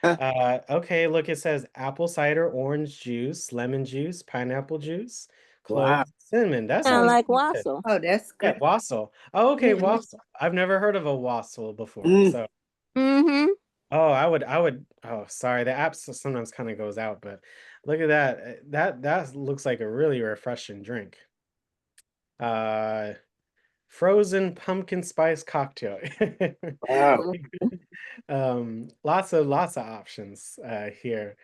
[SPEAKER 1] Okay, look, it says apple cider, orange juice, lemon juice, pineapple juice, cloves,
[SPEAKER 5] Wow.
[SPEAKER 1] cinnamon. That
[SPEAKER 3] Sound
[SPEAKER 1] sounds
[SPEAKER 3] like
[SPEAKER 1] good.
[SPEAKER 3] wassail.
[SPEAKER 2] Oh, that's
[SPEAKER 1] Yeah,
[SPEAKER 2] good.
[SPEAKER 1] wassail. Oh, okay,
[SPEAKER 3] Mhm.
[SPEAKER 1] wassail. I've never heard of a wassail before. So,
[SPEAKER 3] Mm-hmm.
[SPEAKER 1] oh, oh, sorry, the app sometimes kind of goes out, but look at that. That looks like a really refreshing drink. Frozen pumpkin spice cocktail.
[SPEAKER 5] Wow.
[SPEAKER 1] Lots of options here.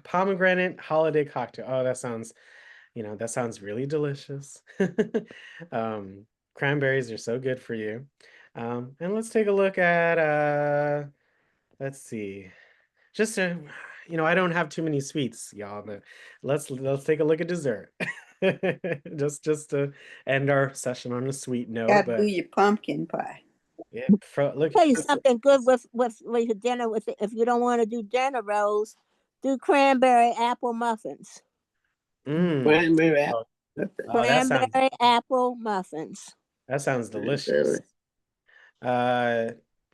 [SPEAKER 1] Pomegranate holiday cocktail. Oh, that sounds really delicious. Cranberries are so good for you. And let's take a look at let's see. Just to, I don't have too many sweets, y'all, but let's take a look at dessert. just to end our session on a sweet note.
[SPEAKER 2] Got to
[SPEAKER 1] But
[SPEAKER 2] do your pumpkin pie.
[SPEAKER 1] yeah, look.
[SPEAKER 3] Tell you something good with your dinner. With if you don't want to do dinner rolls, do cranberry apple muffins.
[SPEAKER 5] Cranberry apple.
[SPEAKER 1] Oh,
[SPEAKER 3] Cranberry apple muffins.
[SPEAKER 1] that sounds delicious.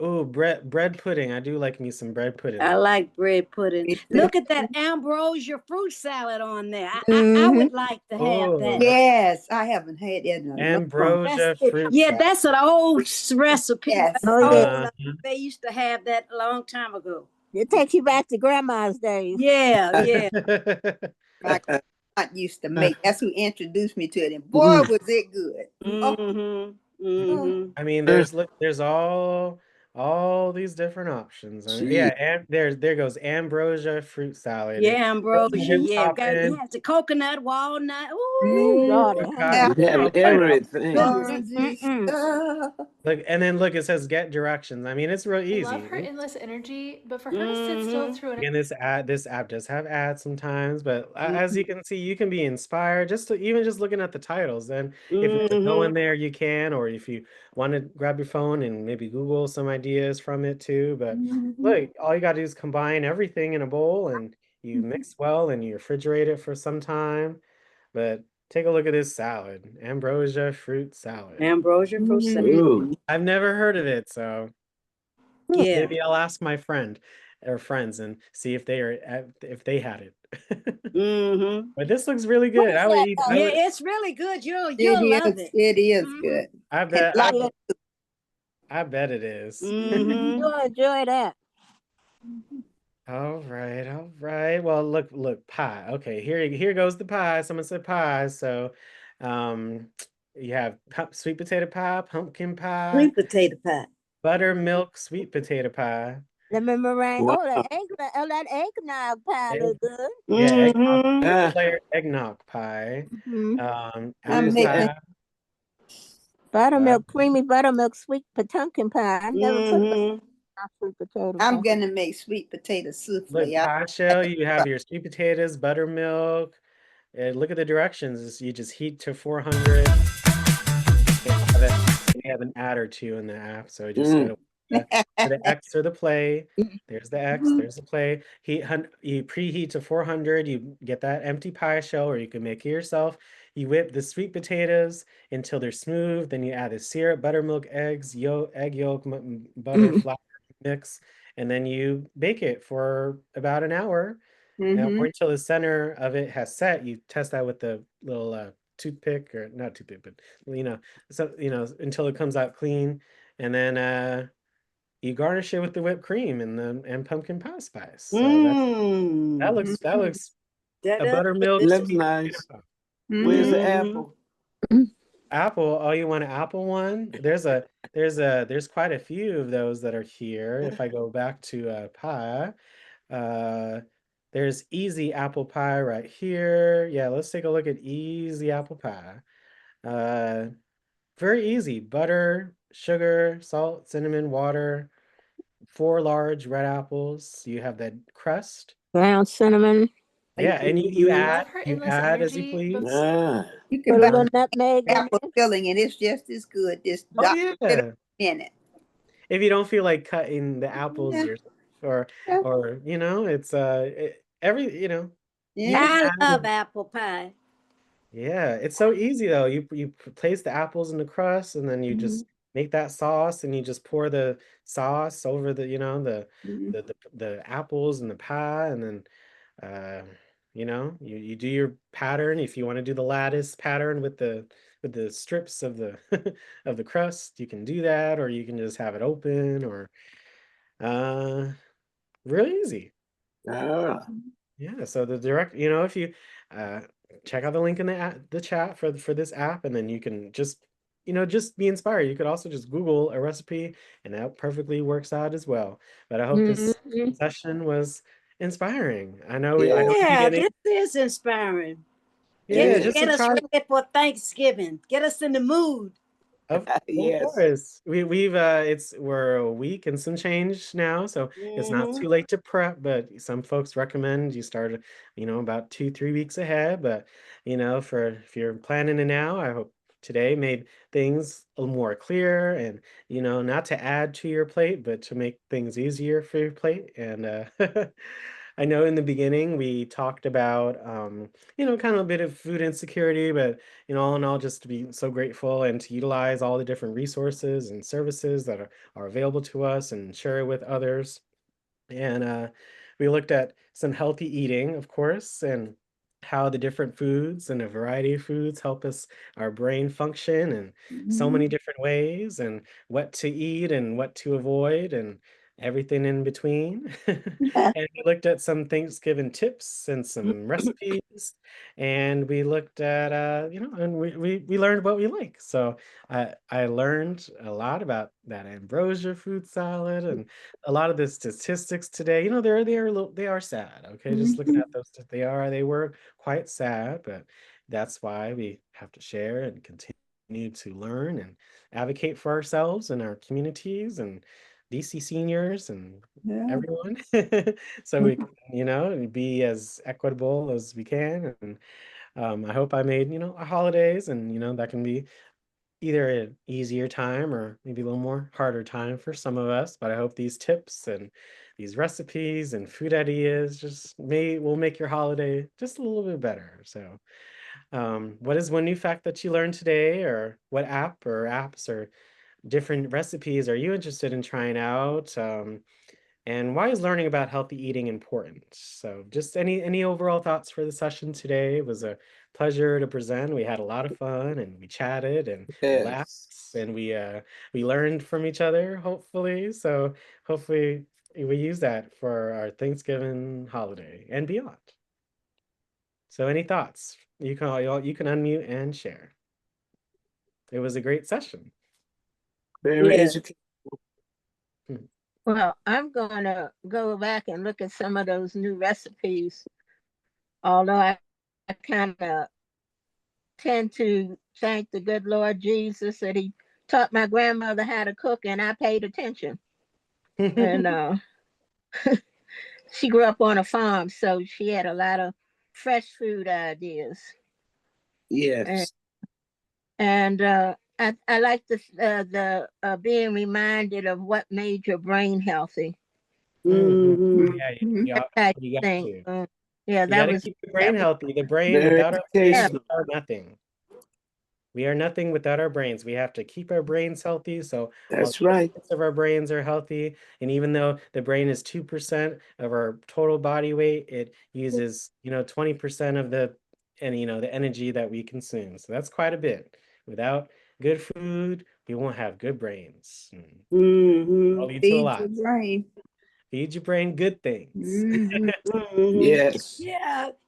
[SPEAKER 1] Oh, bread pudding. I do like me some bread
[SPEAKER 9] I
[SPEAKER 1] pudding.
[SPEAKER 9] like bread pudding.
[SPEAKER 2] Me too.
[SPEAKER 9] Look at that ambrosia fruit salad on there. I
[SPEAKER 2] Mhm.
[SPEAKER 9] would like to have
[SPEAKER 1] Oh,
[SPEAKER 9] that.
[SPEAKER 2] Yes, I haven't had that in a long time.
[SPEAKER 1] ambrosia fruit
[SPEAKER 9] Yeah,
[SPEAKER 1] salad.
[SPEAKER 9] that's an old recipe.
[SPEAKER 2] Yes.
[SPEAKER 3] Oh, yeah.
[SPEAKER 9] They used to have that a long time ago.
[SPEAKER 3] It takes you back to grandma's days.
[SPEAKER 9] Yeah, yeah.
[SPEAKER 2] My aunt used to make. That's who introduced me to it, and boy, was it good. Oh,
[SPEAKER 9] Mm-hmm. Mm-hmm.
[SPEAKER 1] I mean, there's all these different options. I mean, yeah, and there goes ambrosia fruit salad.
[SPEAKER 9] Yeah, ambrosia.
[SPEAKER 1] Whip
[SPEAKER 9] Yeah, it
[SPEAKER 1] topping,
[SPEAKER 9] has the coconut, walnut. Ooh.
[SPEAKER 3] Lord,
[SPEAKER 1] avocado,
[SPEAKER 5] You have everything.
[SPEAKER 2] oranges.
[SPEAKER 1] Look, and then look, it says get directions. I mean, it's real
[SPEAKER 11] I love
[SPEAKER 1] easy.
[SPEAKER 11] her endless energy, but for her to sit still through an
[SPEAKER 1] Again, this app does have ads sometimes, but as you can see, you can be inspired even just looking at the titles. And if you want to go in there, you can, or if you want to grab your phone and maybe Google some ideas from it too. But look, all you got to do is combine everything in a bowl and you mix well and you refrigerate it for some time. But take a look at this salad, ambrosia fruit salad.
[SPEAKER 9] Ambrosia fruit salad.
[SPEAKER 5] Ooh.
[SPEAKER 1] I've never heard of it, so
[SPEAKER 9] Yeah.
[SPEAKER 1] maybe I'll ask my friend or friends and see if if they had it.
[SPEAKER 9] Mm-hmm.
[SPEAKER 1] But this looks really good. I would eat.
[SPEAKER 9] Yeah, it's really good. You'll
[SPEAKER 2] It
[SPEAKER 9] love
[SPEAKER 2] is.
[SPEAKER 9] it.
[SPEAKER 2] It is good.
[SPEAKER 1] I
[SPEAKER 2] And
[SPEAKER 1] bet.
[SPEAKER 2] like
[SPEAKER 1] I bet it is.
[SPEAKER 3] You'll enjoy that.
[SPEAKER 1] All right, all right. Well, look, pie. Okay, here goes the pie. Someone said pie, so you have sweet potato pie, pumpkin pie,
[SPEAKER 9] Sweet potato pie,
[SPEAKER 1] buttermilk sweet potato pie.
[SPEAKER 3] Lemon meringue.
[SPEAKER 5] Wow.
[SPEAKER 3] Oh, that eggnog pie look good.
[SPEAKER 1] Yeah,
[SPEAKER 5] Ah,
[SPEAKER 1] eggnog pie.
[SPEAKER 3] Mhm.
[SPEAKER 2] I'm
[SPEAKER 1] Apple
[SPEAKER 2] making
[SPEAKER 1] pie.
[SPEAKER 3] Buttermilk, creamy buttermilk, sweet pumpkin pie. I've never put
[SPEAKER 9] Mm-hmm.
[SPEAKER 3] sweet potato
[SPEAKER 2] I'm
[SPEAKER 3] pie.
[SPEAKER 2] gonna make sweet potato souffle.
[SPEAKER 1] Look, pie shell, you have your sweet potatoes, buttermilk. Look at the directions. You just heat to 400. They have an ad or two in the app, so I just gotta the X or the play. There's the X, there's the play. You preheat to 400. You get that empty pie shell, or you can make it yourself. You whip the sweet potatoes until they're smooth. Then you add the syrup, buttermilk, egg yolk, butter, flour mix, and then you bake it for about an hour. Or until the center of it has set. You test that with the little toothpick, or not toothpick, but until it comes out clean, and then you garnish it with the whipped cream and pumpkin pie spice. So that looks a buttermilk.
[SPEAKER 5] looks nice. Where's the apple?
[SPEAKER 1] Apple. Oh, you want an apple one? There's quite a few of those that are here. If I go back to pie, there's easy apple pie right here. Yeah, let's take a look at easy apple pie. Very easy. Butter, sugar, salt, cinnamon, water, 4 large red apples. You have that crust.
[SPEAKER 3] Ground cinnamon.
[SPEAKER 1] Yeah, and you add as you
[SPEAKER 11] energy,
[SPEAKER 1] please.
[SPEAKER 2] You
[SPEAKER 3] Put
[SPEAKER 2] can
[SPEAKER 3] a
[SPEAKER 2] buy
[SPEAKER 3] little nutmeg in
[SPEAKER 2] apple filling, and it's just as good. Just
[SPEAKER 1] Oh
[SPEAKER 2] drop it
[SPEAKER 1] yeah.
[SPEAKER 2] in it.
[SPEAKER 1] If you don't feel like cutting the apples
[SPEAKER 2] Yeah.
[SPEAKER 1] yourself, or it's you
[SPEAKER 2] Yeah.
[SPEAKER 1] can
[SPEAKER 9] I
[SPEAKER 1] add
[SPEAKER 9] love apple pie.
[SPEAKER 1] Yeah, it's so easy though. You place the apples in the crust, and then you just make that sauce, and you just pour the sauce over the apples and the pie, and then you do your pattern. If you want to do the lattice pattern with the strips of the of the crust, you can do that, or you can just have it open, or really easy. Yeah, so if you check out the link in the chat for this app, and then you can just be inspired. You could also just Google a recipe, and that perfectly works out as well. But I hope this session was inspiring. I know
[SPEAKER 9] Yeah, this is inspiring.
[SPEAKER 1] Yeah,
[SPEAKER 9] Get us ready for Thanksgiving. Get us in the mood.
[SPEAKER 1] Of course. We're a week and some change now, so it's not too late to prep, but some folks recommend you start, about 2-3 weeks ahead. But if you're planning it now, I hope today made things a little more clear, and not to add to your plate, but to make things easier for your plate. And I know in the beginning we talked about, kind of a bit of food insecurity, but, all in all, just to be so grateful and to utilize all the different resources and services that are available to us and share it with others. And we looked at some healthy eating, of course, and how the different foods and a variety of foods help us, our brain function in so many different ways, and what to eat and what to avoid, and everything in between. And we looked at some Thanksgiving tips and some recipes, and we looked at, and we learned what we like. So I learned a lot about that ambrosia fruit salad and a lot of the statistics today. They are sad. Okay, just looking at those, they were quite sad, but that's why we have to share and continue to learn and advocate for ourselves and our communities and DC seniors and
[SPEAKER 2] Yeah.
[SPEAKER 1] everyone, so we can, be as equitable as we can. And I hope I made, holidays, and that can be either an easier time or maybe a little more harder time for some of us. But I hope these tips and these recipes and food ideas will make your holiday just a little bit better. So, what is one new fact that you learned today, or what app or apps or different recipes are you interested in trying out? And why is learning about healthy eating important? So just any overall thoughts for the session today? It was a pleasure to present. We had a lot of fun, and we chatted, and we laughed,
[SPEAKER 5] Yes.
[SPEAKER 1] and we learned from each other, hopefully. So hopefully we use that for our Thanksgiving holiday and beyond. So any thoughts? You can unmute and share. It was a great session.
[SPEAKER 5] Very
[SPEAKER 3] Yeah.
[SPEAKER 5] educated.
[SPEAKER 3] Well, I'm gonna go back and look at some of those new recipes, although I kind of tend to thank the good Lord Jesus that he taught my grandmother how to cook, and I paid attention. And she grew up on a farm, so she had a lot of fresh food ideas.
[SPEAKER 5] Yes.
[SPEAKER 3] And I like the being reminded of what made your brain healthy.
[SPEAKER 5] Mhm.
[SPEAKER 1] Yeah,
[SPEAKER 3] That type
[SPEAKER 1] you
[SPEAKER 3] of
[SPEAKER 1] got
[SPEAKER 3] thing.
[SPEAKER 1] to.
[SPEAKER 3] Yeah,
[SPEAKER 1] You
[SPEAKER 3] that
[SPEAKER 1] gotta
[SPEAKER 3] was
[SPEAKER 1] keep the brain
[SPEAKER 3] that was
[SPEAKER 1] healthy. The brain,
[SPEAKER 5] Very
[SPEAKER 1] without our brains,
[SPEAKER 3] yeah.
[SPEAKER 1] we
[SPEAKER 5] educational.
[SPEAKER 1] are nothing. We are nothing without our brains. We have to keep our brains healthy. So all
[SPEAKER 5] That's
[SPEAKER 1] different
[SPEAKER 5] right.
[SPEAKER 1] parts of our brains are healthy. And even though the brain is 2% of our total body weight, it uses, 20% of the energy that we consume. So that's quite a bit. Without good food, we won't have good brains.
[SPEAKER 5] Mm-hmm.
[SPEAKER 1] That'll lead to a
[SPEAKER 2] Feed your
[SPEAKER 1] lot.
[SPEAKER 2] brain.
[SPEAKER 1] Feed your brain good things.
[SPEAKER 5] Yes.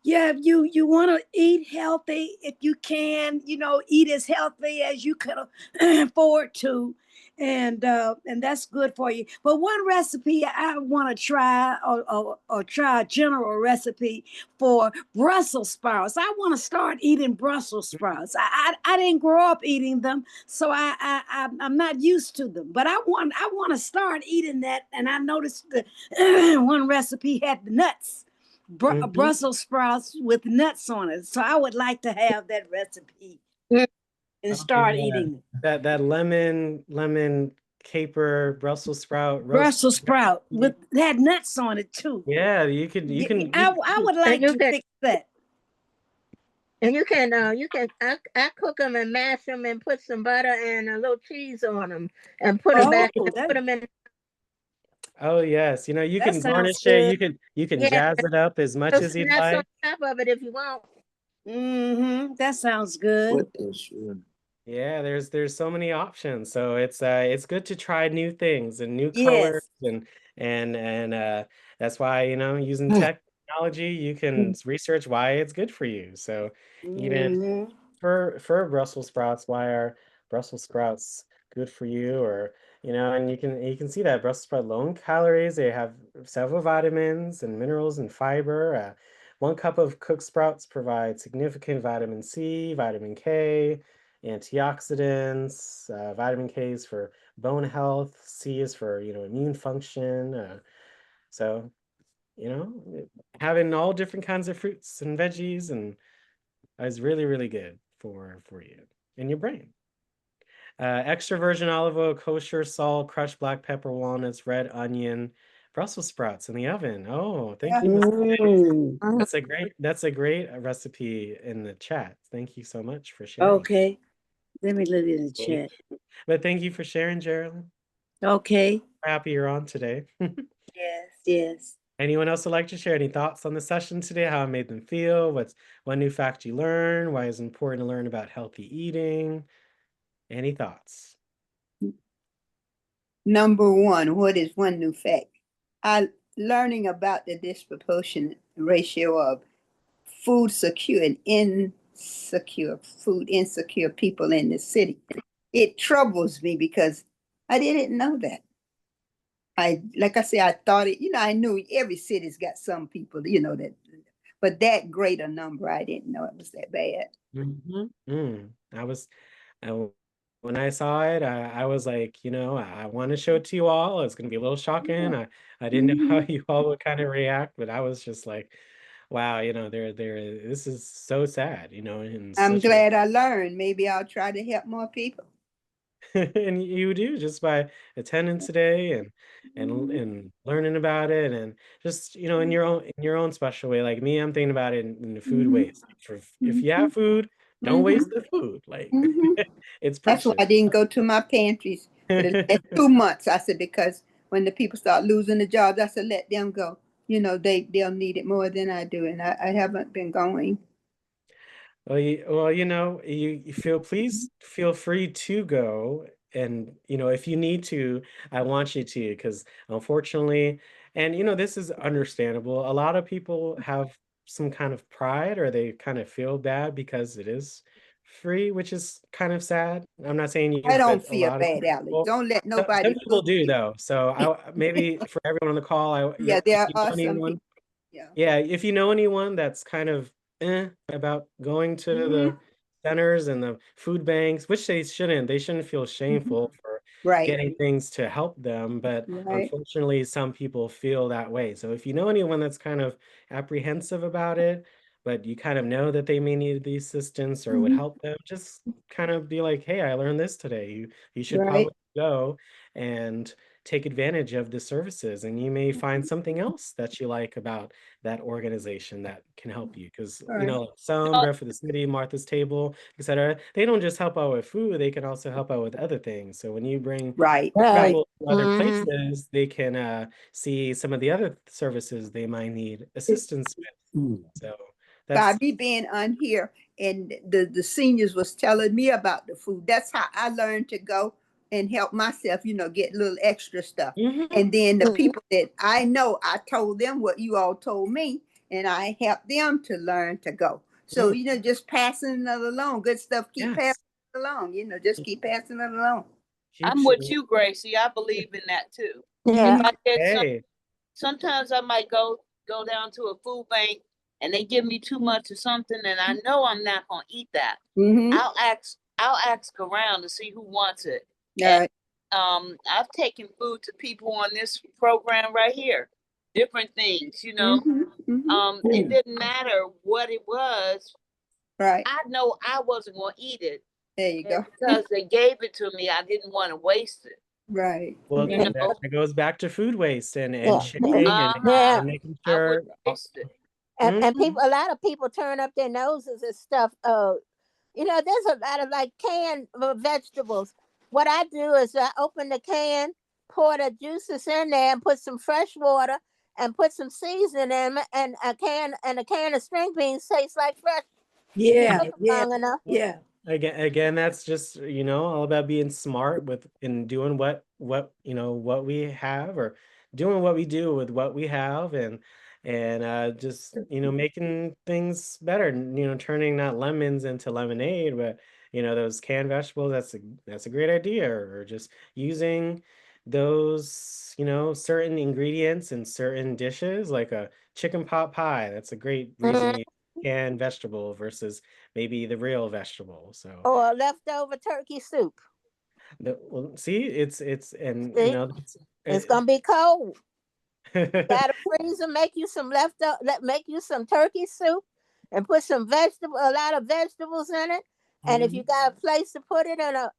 [SPEAKER 9] Yeah, you want to eat healthy if you can, eat as healthy as you can afford to, and that's good for you. But one recipe I want to try, or try a general recipe for Brussels sprouts. I want to start eating Brussels sprouts. I didn't grow up eating them, so I'm not used to them. But I want to start eating that, and I noticed the one recipe had the nuts.
[SPEAKER 1] Mhm.
[SPEAKER 9] Brussels sprouts with nuts on it. So I would like to have that recipe and
[SPEAKER 1] Oh,
[SPEAKER 9] start
[SPEAKER 1] yeah.
[SPEAKER 9] eating it.
[SPEAKER 1] That lemon caper Brussels sprout roast.
[SPEAKER 9] Brussels sprout with had nuts on it too.
[SPEAKER 1] Yeah, you
[SPEAKER 9] I would like
[SPEAKER 3] you
[SPEAKER 9] to
[SPEAKER 3] can
[SPEAKER 9] fix that.
[SPEAKER 3] and you can I cook them and mash them and put some butter and a little cheese on them and put them back and put them in.
[SPEAKER 1] Oh yes, you
[SPEAKER 9] That
[SPEAKER 1] can
[SPEAKER 9] sounds
[SPEAKER 1] garnish it.
[SPEAKER 9] good.
[SPEAKER 1] You can
[SPEAKER 3] Yeah,
[SPEAKER 1] jazz it up as much
[SPEAKER 3] put
[SPEAKER 1] as
[SPEAKER 3] some
[SPEAKER 1] you'd
[SPEAKER 3] nuts on
[SPEAKER 1] like.
[SPEAKER 3] top of it if you want.
[SPEAKER 9] That sounds good.
[SPEAKER 5] What is
[SPEAKER 1] Yeah, there's so many options. So it's good to try new things and new colors,
[SPEAKER 9] Yes.
[SPEAKER 1] and that's why, using technology, you can research why it's good for you. So even
[SPEAKER 9] Mm-hmm.
[SPEAKER 1] for Brussels sprouts, why are Brussels sprouts good for you? Or and you can see that Brussels sprout low in calories. They have several vitamins and minerals and fiber. 1 cup of cooked sprouts provides significant vitamin C, vitamin K, antioxidants. Vitamin K is for bone health. C is for immune function. So you know having all different kinds of fruits and veggies and is really, really good for you and your brain. Extra virgin olive oil, kosher salt, crushed black pepper, walnuts, red onion, Brussels sprouts in the oven. Oh, thank you, Miss Day.
[SPEAKER 9] Mm.
[SPEAKER 1] That's a great recipe in the chat. Thank you so much for sharing.
[SPEAKER 9] Okay. Let me look in the
[SPEAKER 1] Cool.
[SPEAKER 9] chat.
[SPEAKER 1] But thank you for sharing, Geraldine.
[SPEAKER 9] Okay.
[SPEAKER 1] Happy you're on today.
[SPEAKER 9] Yes, yes.
[SPEAKER 1] Anyone else would like to share any thoughts on the session today? How it made them feel? What's one new fact you learned? Why is it important to learn about healthy eating? Any thoughts?
[SPEAKER 2] Number one, what is one new fact? Learning about the disproportionate ratio of food secure and food insecure people in the city. It troubles me because I didn't know that. Like I say, I thought it, I knew every city's got some people, but that greater number, I didn't know it was that bad.
[SPEAKER 1] When I saw it, I was like, I want to show it to you all. It's going to be a little shocking.
[SPEAKER 2] Yeah.
[SPEAKER 1] I didn't know how
[SPEAKER 2] Mhm.
[SPEAKER 1] you all would kind of react, but I was just like, wow, this is so sad, and
[SPEAKER 2] I'm
[SPEAKER 1] such a
[SPEAKER 2] glad I learned. Maybe I'll try to help more people.
[SPEAKER 1] and you do just by attending today and
[SPEAKER 2] Mhm.
[SPEAKER 1] and learning about it and just in your own special way. Like me, I'm thinking about it in the food
[SPEAKER 2] Mhm.
[SPEAKER 1] waste. If you have food, don't waste the food. Like
[SPEAKER 2] Mhm.
[SPEAKER 1] it's
[SPEAKER 2] That's why
[SPEAKER 1] precious.
[SPEAKER 2] I didn't go to my pantries for the last 2 months. I said, because when the people start losing the jobs, I said, let them go. They'll need it more than I do. And I haven't been going.
[SPEAKER 1] Well, please feel free to go. And, if you need to, I want you to, because unfortunately, and, this is understandable. A lot of people have some kind of pride or they kind of feel bad because it is free, which is kind of sad. I'm not saying
[SPEAKER 2] I
[SPEAKER 1] you,
[SPEAKER 2] don't
[SPEAKER 1] but a
[SPEAKER 2] feel
[SPEAKER 1] lot of
[SPEAKER 2] bad, Alex.
[SPEAKER 1] people,
[SPEAKER 2] Don't let
[SPEAKER 1] some
[SPEAKER 2] nobody
[SPEAKER 1] people
[SPEAKER 2] fool
[SPEAKER 1] do
[SPEAKER 2] you.
[SPEAKER 1] though. So maybe for everyone on the call,
[SPEAKER 2] Yeah,
[SPEAKER 1] if
[SPEAKER 2] there
[SPEAKER 1] you know
[SPEAKER 2] are some
[SPEAKER 1] anyone,
[SPEAKER 2] people. Yeah.
[SPEAKER 1] yeah, if you know anyone that's kind of about going to
[SPEAKER 2] Mhm.
[SPEAKER 1] the centers and the food banks, which they shouldn't feel shameful for
[SPEAKER 2] Right.
[SPEAKER 1] getting things to help them, but
[SPEAKER 2] Right.
[SPEAKER 1] unfortunately, some people feel that way. So if you know anyone that's kind of apprehensive about it, but you kind of know that they may need the assistance or it would
[SPEAKER 2] Mhm.
[SPEAKER 1] help them, just kind of be like, hey, I learned this today. You should
[SPEAKER 2] Right.
[SPEAKER 1] probably go and take advantage of the services, and you may find something else that you like about that organization that can help you. Because
[SPEAKER 2] Right.
[SPEAKER 1] some Bread for the City, Martha's Table, etc., they don't just help out with food, they can also help out with other things. So when you bring
[SPEAKER 2] Right.
[SPEAKER 3] Right.
[SPEAKER 1] people to other
[SPEAKER 3] Mhm.
[SPEAKER 1] places, they can see some of the other services they might need assistance with. So
[SPEAKER 2] By
[SPEAKER 1] that's
[SPEAKER 2] me being on here and the seniors was telling me about the food. That's how I learned to go and help myself, get little extra stuff. And then the people that I know, I told them what you all told me, and I helped them to learn to go. So, just passing it along. Good stuff, keep
[SPEAKER 1] yes,
[SPEAKER 2] passing it along, just keep passing it along.
[SPEAKER 1] keep
[SPEAKER 8] I'm with you, Gracie. I believe in that too.
[SPEAKER 3] Yeah.
[SPEAKER 8] If I get
[SPEAKER 1] hey.
[SPEAKER 8] sometimes I might go down to a food bank and they give me too much of something and I know I'm not gonna eat that.
[SPEAKER 2] Mm-hmm.
[SPEAKER 8] I'll ask around to see who wants it.
[SPEAKER 2] All
[SPEAKER 8] And
[SPEAKER 2] right.
[SPEAKER 8] I've taken food to people on this program right here. Different things,
[SPEAKER 2] Mhm, mhm.
[SPEAKER 8] it didn't matter what it was.
[SPEAKER 2] Right.
[SPEAKER 8] I know I wasn't gonna eat it.
[SPEAKER 2] There you
[SPEAKER 8] And
[SPEAKER 2] go.
[SPEAKER 8] because they gave it to me, I didn't want to waste it.
[SPEAKER 2] Right.
[SPEAKER 1] Well,
[SPEAKER 8] You
[SPEAKER 1] that
[SPEAKER 8] know,
[SPEAKER 1] goes back to food waste and
[SPEAKER 3] Yeah.
[SPEAKER 1] sharing
[SPEAKER 3] Yeah.
[SPEAKER 1] and making
[SPEAKER 8] I
[SPEAKER 1] sure.
[SPEAKER 8] wouldn't waste it.
[SPEAKER 3] And people, a lot of people turn up their noses and stuff. There's a lot of like canned vegetables. What I do is I open the can, pour the juices in there, and put some fresh water and put some seasoning in it, and a can of string beans tastes like fresh. You
[SPEAKER 9] Yeah,
[SPEAKER 3] cook 'em
[SPEAKER 9] yeah,
[SPEAKER 3] long enough.
[SPEAKER 9] yeah.
[SPEAKER 1] Again, that's just, all about being smart with in doing what we have or doing what we do with what we have and just, making things better, turning not lemons into lemonade, but those canned vegetables, that's a great idea. Or just using those, certain ingredients in certain dishes, like a chicken pot pie. That's a great reason to use canned vegetable versus maybe the real vegetable. So
[SPEAKER 3] Or leftover turkey soup.
[SPEAKER 1] well, see, it's and
[SPEAKER 3] See, it's gonna be cold. Got a freezer. Make you some make you some turkey soup, and put a lot of vegetables in it, And if you got a place to put it in a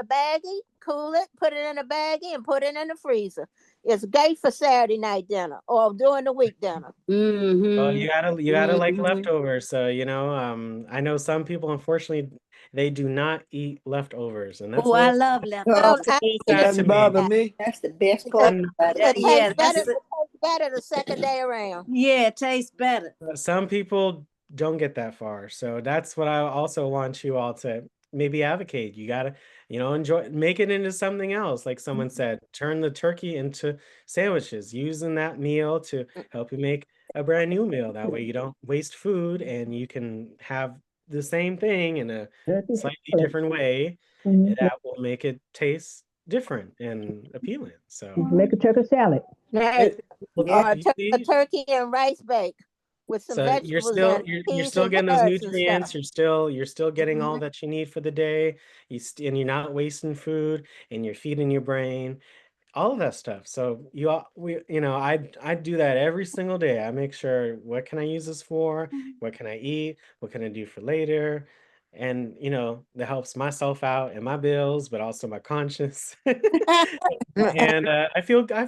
[SPEAKER 3] baggie, cool it, put it in a baggie, and put it in the freezer. It's great for Saturday night dinner or during the week dinner.
[SPEAKER 1] Well, you gotta like
[SPEAKER 9] Mhm.
[SPEAKER 1] leftovers. So, I know some people, unfortunately, they do not eat leftovers, and that's
[SPEAKER 9] Oh,
[SPEAKER 1] a
[SPEAKER 9] I
[SPEAKER 1] little,
[SPEAKER 9] love
[SPEAKER 2] Oh,
[SPEAKER 9] leftovers.
[SPEAKER 1] that's a little
[SPEAKER 5] It
[SPEAKER 1] sad to
[SPEAKER 5] doesn't
[SPEAKER 1] me.
[SPEAKER 5] bother me.
[SPEAKER 2] that's the best
[SPEAKER 3] It,
[SPEAKER 2] part
[SPEAKER 1] And
[SPEAKER 2] about it.
[SPEAKER 3] it
[SPEAKER 9] Yeah,
[SPEAKER 3] tastes better.
[SPEAKER 9] that's
[SPEAKER 3] It tastes better the second day around.
[SPEAKER 9] yeah, it tastes better.
[SPEAKER 1] some people don't get that far. So that's what I also want you all to maybe advocate. You gotta, enjoy, make it into something else. Like someone said, turn the turkey into sandwiches, using that meal to help you make a brand new meal. That way you don't waste food and you can have the same thing in a slightly different way that will make it taste different and appealing. So
[SPEAKER 10] Make a turkey salad.
[SPEAKER 3] Hey,
[SPEAKER 2] Yeah.
[SPEAKER 1] you
[SPEAKER 3] a
[SPEAKER 1] see,
[SPEAKER 3] turkey and rice bake with some
[SPEAKER 1] so
[SPEAKER 3] vegetables and
[SPEAKER 1] you're
[SPEAKER 3] peas
[SPEAKER 1] still
[SPEAKER 3] and
[SPEAKER 1] getting those
[SPEAKER 3] carrots and
[SPEAKER 1] nutrients.
[SPEAKER 3] stuff.
[SPEAKER 1] You're still getting all that you need for the day. And you're not wasting food, and you're feeding your brain, all of that stuff. So I do that every single day. I make sure, what can I use this for? What can I eat? What can I do for later? And that helps myself out and my bills, but also my conscience. And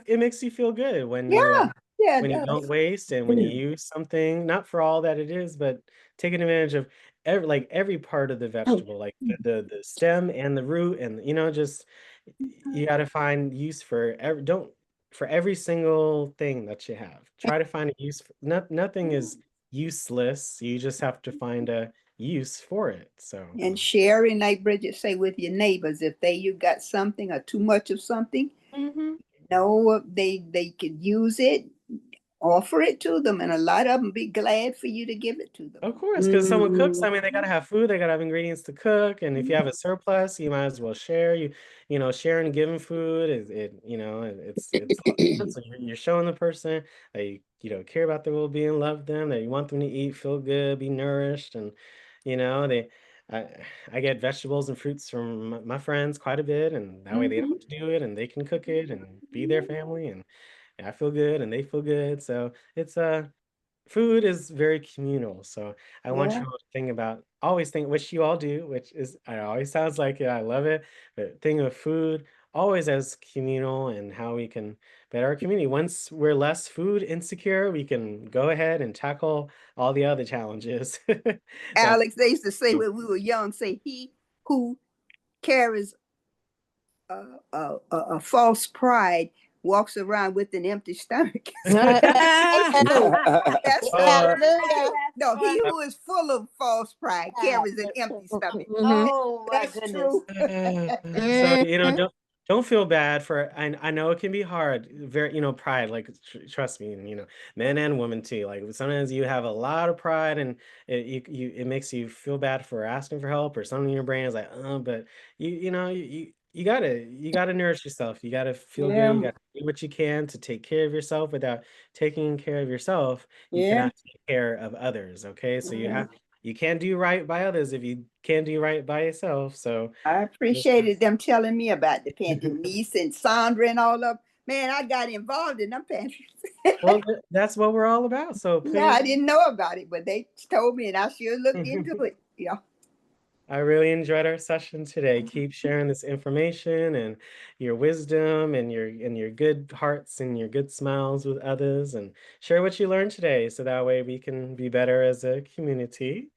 [SPEAKER 1] it makes you feel good
[SPEAKER 2] Yeah, yeah, it
[SPEAKER 1] when you
[SPEAKER 2] does.
[SPEAKER 1] don't waste and when you use something, not for all that it is, but taking advantage of every part of the vegetable, like the stem and the root, and just you got to find use for every single thing that you have. Try to find a use for, nothing is useless. You just have to find a use for it. So
[SPEAKER 2] And sharing, like Bridget say, with your neighbors. If you got something or too much of something, they could use it, offer it to them, and a lot of them be glad for you to give it to them.
[SPEAKER 1] of course, because someone cooks, I mean, they gotta have food, they gotta have ingredients to cook, and if you have a surplus, you might as well share. Sharing and giving food it's all good. So you're showing the person that care about their well-being, love them, that you want them to eat, feel good, be nourished, and they. I, I get vegetables and fruits from my friends quite a bit, and that way they don't have to do it, and they can cook it and be their family, and I feel good, and they feel good. So it's food is very communal. So I want you
[SPEAKER 2] Yeah.
[SPEAKER 1] all to always think, which you all do, which is, it always sounds like it, I love it, but think of food always as communal and how we can better our community. Once we're less food insecure, we can go ahead and tackle all the other challenges.
[SPEAKER 2] Alex, they used to say when we were young, say he who carries a false pride walks around with an empty stomach. That's
[SPEAKER 3] Hallelujah.
[SPEAKER 2] no, he who is full of false pride carries an empty stomach.
[SPEAKER 9] Oh my
[SPEAKER 2] That's
[SPEAKER 9] goodness.
[SPEAKER 2] true.
[SPEAKER 1] So don't feel bad for. I know it can be hard. Very pride. Like trust me, and men and women too. Like sometimes you have a lot of pride, and it makes you feel bad for asking for help, or something in your brain is like, but you gotta nourish yourself. You gotta feel good. You gotta do what you can to take care of yourself. Without taking care of yourself, you
[SPEAKER 2] Yeah.
[SPEAKER 1] cannot take care of others. Okay, so you can't do right by others if you can't do right by yourself. So
[SPEAKER 2] I appreciated them telling me about the pantry. Niece and Sandra and all of. Man, I got involved in them pantries.
[SPEAKER 1] well, that's what we're all about. So
[SPEAKER 2] Yeah, I
[SPEAKER 1] please,
[SPEAKER 2] didn't know about it, but they told me, and I sure looked into it. Yeah.
[SPEAKER 1] I really enjoyed our session today. Keep sharing this information and your wisdom and your good hearts and your good smiles with others, and share what you learned today so that way we can be better as a community.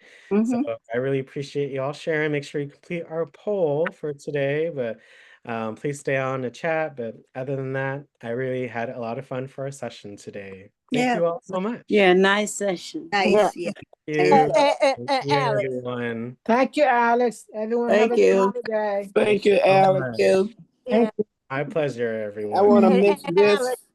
[SPEAKER 1] So I really appreciate you all sharing. Make sure you complete our poll for today, but please stay on the chat. But other than that, I really had a lot of fun for our session today. Thank
[SPEAKER 2] Yeah.
[SPEAKER 1] you all so much.
[SPEAKER 9] Yeah, nice session.
[SPEAKER 2] Nice. Yeah.
[SPEAKER 1] Thank you.
[SPEAKER 3] And Alex,
[SPEAKER 1] Everyone.
[SPEAKER 10] Thank you, Alex. Everyone have
[SPEAKER 5] Thank
[SPEAKER 10] a good
[SPEAKER 5] you.
[SPEAKER 10] holiday.
[SPEAKER 5] Thank you,
[SPEAKER 1] so
[SPEAKER 5] Alex.
[SPEAKER 1] much.
[SPEAKER 3] yeah.
[SPEAKER 1] My pleasure,
[SPEAKER 5] I
[SPEAKER 1] everyone.
[SPEAKER 5] want to
[SPEAKER 3] And
[SPEAKER 5] mention this.
[SPEAKER 3] Alex,